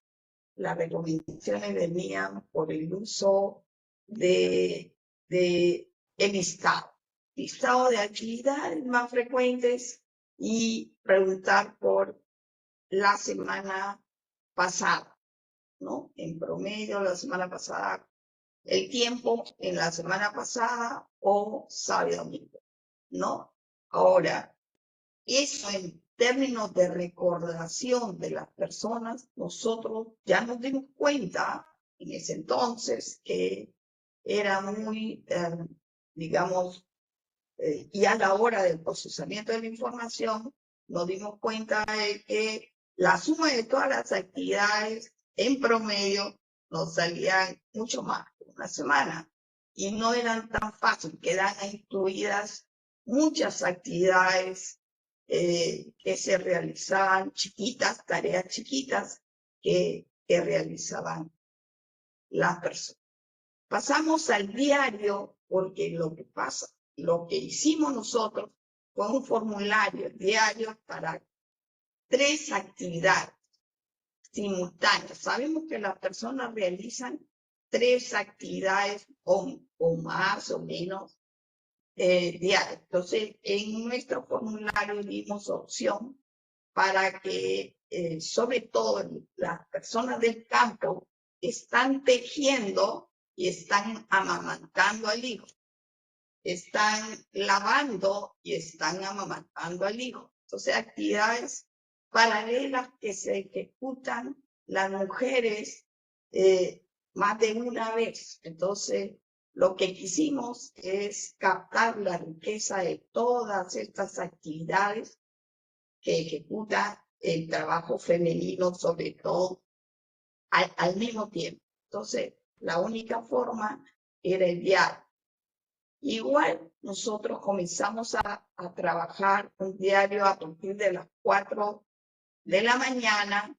Speaker 3: las recomendaciones venían por el uso de el listado de actividades más frecuentes y preguntar por la semana pasada, ¿no? En promedio, la semana pasada, el tiempo en la semana pasada o sábado y domingo, ¿no? Ahora, eso en términos de recordación de las personas, nosotros ya nos dimos cuenta en ese entonces, que era muy, digamos, y a la hora del procesamiento de la información, nos dimos cuenta de que la suma de todas las actividades en promedio nos salían mucho más que una semana y no eran tan fáciles, quedan incluidas muchas actividades que se realizaban chiquitas, tareas chiquitas que realizaban las personas. Pasamos al diario porque lo que hicimos nosotros fue un formulario diario para 3 actividades simultáneas. Sabemos que las personas realizan 3 actividades o más o menos diarias. Entonces, en nuestro formulario dimos opción para que, sobre todo las personas del campo, están tejiendo y están amamantando al hijo, están lavando y están amamantando al hijo. Entonces, actividades paralelas que se ejecutan las mujeres más de una vez. Entonces, lo que quisimos es captar la riqueza de todas estas actividades que ejecuta el trabajo femenino, sobre todo, al mismo tiempo. Entonces, la única forma era el diario. Igual, nosotros comenzamos a trabajar un diario a partir de las 4 de la mañana,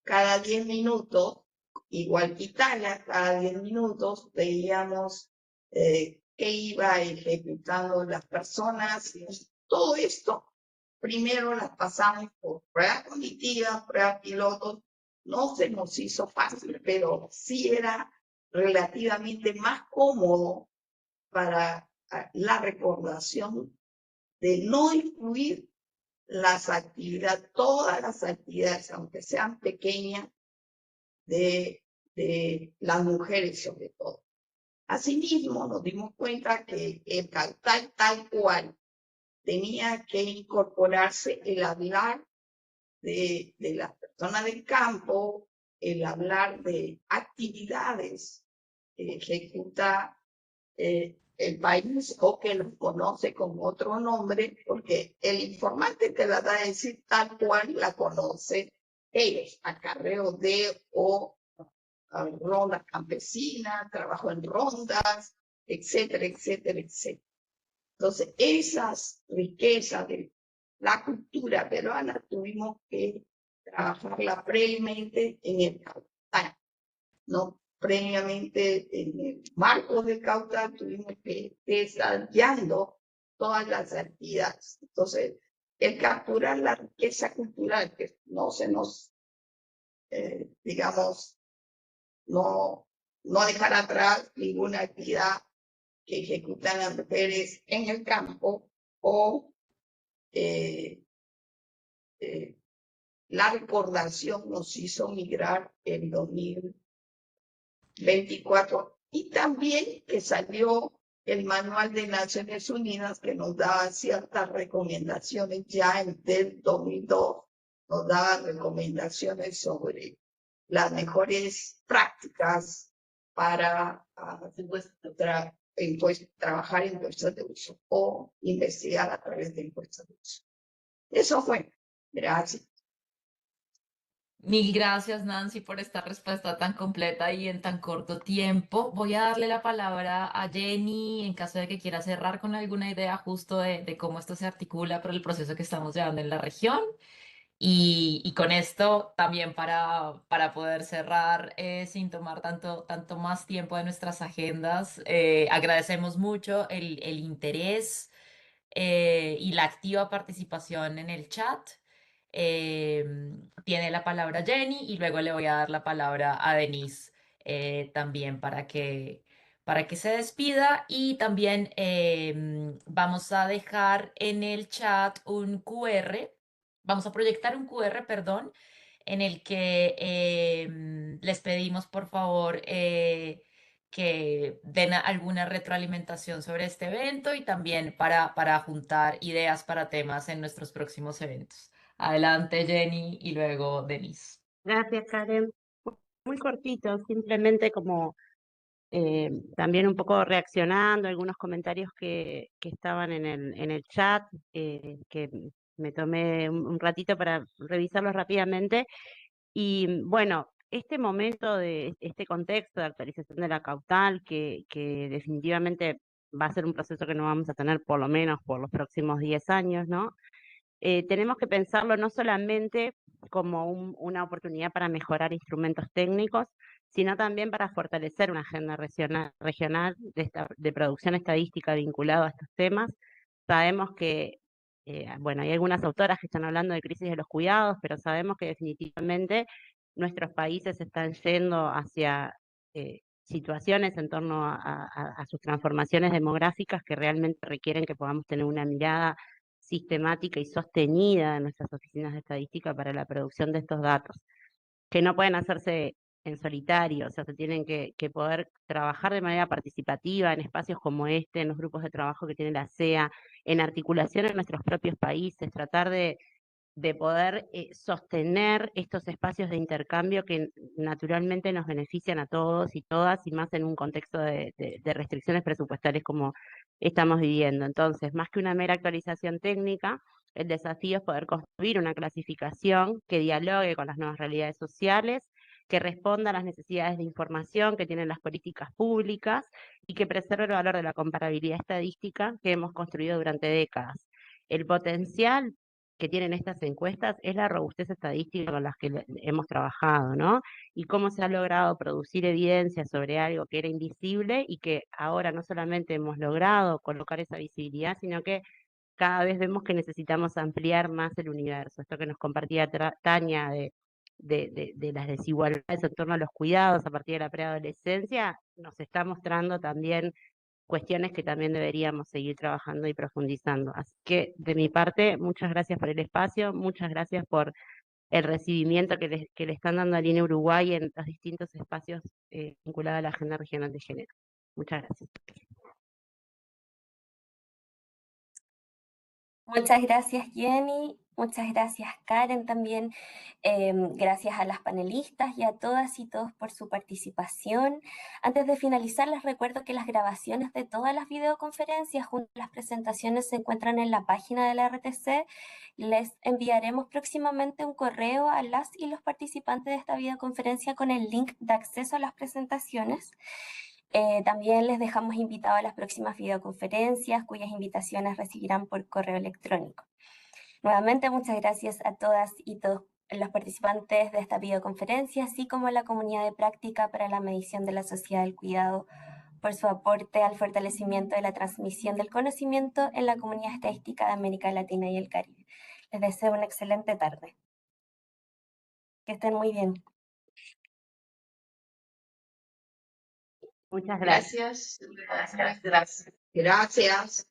Speaker 3: cada 10 minutos, igual que Italia, cada 10 minutos veíamos qué iba ejecutando las personas. Y todo esto primero las pasamos por pruebas cognitivas, pruebas pilotos. No se nos hizo fácil, pero sí era relativamente más cómodo para la recordación de no incluir las actividades, todas las actividades, aunque sean pequeñas, de las mujeres sobre todo. Asimismo, nos dimos cuenta que el cantar tal cual tenía que incorporarse el hablar de las personas del campo, el hablar de actividades que ejecuta el país o que lo conoce con otro nombre, porque el informante te la da a decir tal cual la conoce ellos, acarreo de o rondas campesinas, trabajo en rondas, etcétera, etcétera, etcétera. Entonces, esas riquezas de la cultura peruana tuvimos que trabajarla previamente en el Cautal, ¿no? Previamente en el marco del Cautal tuvimos que desarrollando todas las actividades. Entonces, el capturar la riqueza cultural, que no se nos, digamos, no dejar atrás ninguna actividad que ejecutan las mujeres en el campo o la recordación nos hizo migrar en 2024 y también que salió el manual de Naciones Unidas que nos daba ciertas recomendaciones ya del 2002, nos daba recomendaciones sobre las mejores prácticas para trabajar en encuestas de uso o investigar a través de encuestas de uso. Eso fue. Gracias.
Speaker 6: Mil gracias, Nancy, por esta respuesta tan completa y en tan corto tiempo. Voy a darle la palabra a Jenny en caso de que quiera cerrar con alguna idea justo de cómo esto se articula por el proceso que estamos llevando en la región. Y con esto también para poder cerrar sin tomar tanto más tiempo de nuestras agendas, agradecemos mucho el interés y la activa participación en el chat. Tiene la palabra Jenny y luego le voy a dar la palabra a Denise también para que se despida y también vamos a dejar en el chat un QR, vamos a proyectar un QR, perdón, en el que les pedimos por favor que den alguna retroalimentación sobre este evento y también para juntar ideas para temas en nuestros próximos eventos. Adelante, Jenny, y luego Denise.
Speaker 5: Gracias, Karen. Muy cortito, simplemente como también un poco reaccionando a algunos comentarios que estaban en el chat, que me tomé un ratito para revisarlos rápidamente. Y bueno, este momento de este contexto de actualización de la caudal, que definitivamente va a ser un proceso que no vamos a tener por lo menos por los próximos 10 años, ¿no? Tenemos que pensarlo no solamente como una oportunidad para mejorar instrumentos técnicos, sino también para fortalecer una agenda regional de producción estadística vinculada a estos temas. Sabemos que, bueno, hay algunas autoras que están hablando de crisis de los cuidados, pero sabemos que definitivamente nuestros países están yendo hacia situaciones en torno a sus transformaciones demográficas que realmente requieren que podamos tener una mirada sistemática y sostenida de nuestras oficinas de estadística para la producción de estos datos, que no pueden hacerse en solitario, o sea, se tienen que poder trabajar de manera participativa en espacios como este, en los grupos de trabajo que tiene la CEA, en articulación en nuestros propios países, tratar de poder sostener estos espacios de intercambio que naturalmente nos benefician a todos y todas, y más en un contexto de restricciones presupuestarias como estamos viviendo. Entonces, más que una mera actualización técnica, el desafío es poder construir una clasificación que dialogue con las nuevas realidades sociales, que responda a las necesidades de información que tienen las políticas públicas y que preserve el valor de la comparabilidad estadística que hemos construido durante décadas. El potencial que tienen estas encuestas es la robustez estadística con las que hemos trabajado, ¿no? Y cómo se ha logrado producir evidencia sobre algo que era invisible y que ahora no solamente hemos logrado colocar esa visibilidad, sino que cada vez vemos que necesitamos ampliar más el universo. Esto que nos compartía Tania de las desigualdades en torno a los cuidados a partir de la preadolescencia, nos está mostrando también cuestiones que también deberíamos seguir trabajando y profundizando. Así que de mi parte, muchas gracias por el espacio, muchas gracias por el recibimiento que le están dando a Línea Uruguay en los distintos espacios vinculados a la Agenda Regional de Género. Muchas gracias.
Speaker 1: Muchas gracias, Jenny. Muchas gracias, Karen, también. Gracias a las panelistas y a todas y todos por su participación. Antes de finalizar, les recuerdo que las grabaciones de todas las videoconferencias junto a las presentaciones se encuentran en la página de la RTC. Les enviaremos próximamente un correo a las y los participantes de esta videoconferencia con el link de acceso a las presentaciones. También les dejamos invitados a las próximas videoconferencias, cuyas invitaciones recibirán por correo electrónico. Nuevamente, muchas gracias a todas y todos los participantes de esta videoconferencia, así como a la comunidad de práctica para la medición de la sociedad del cuidado, por su aporte al fortalecimiento de la transmisión del conocimiento en la comunidad estadística de América Latina y el Caribe. Les deseo una excelente tarde. Que estén muy bien.
Speaker 5: Muchas gracias.
Speaker 3: Gracias. Gracias.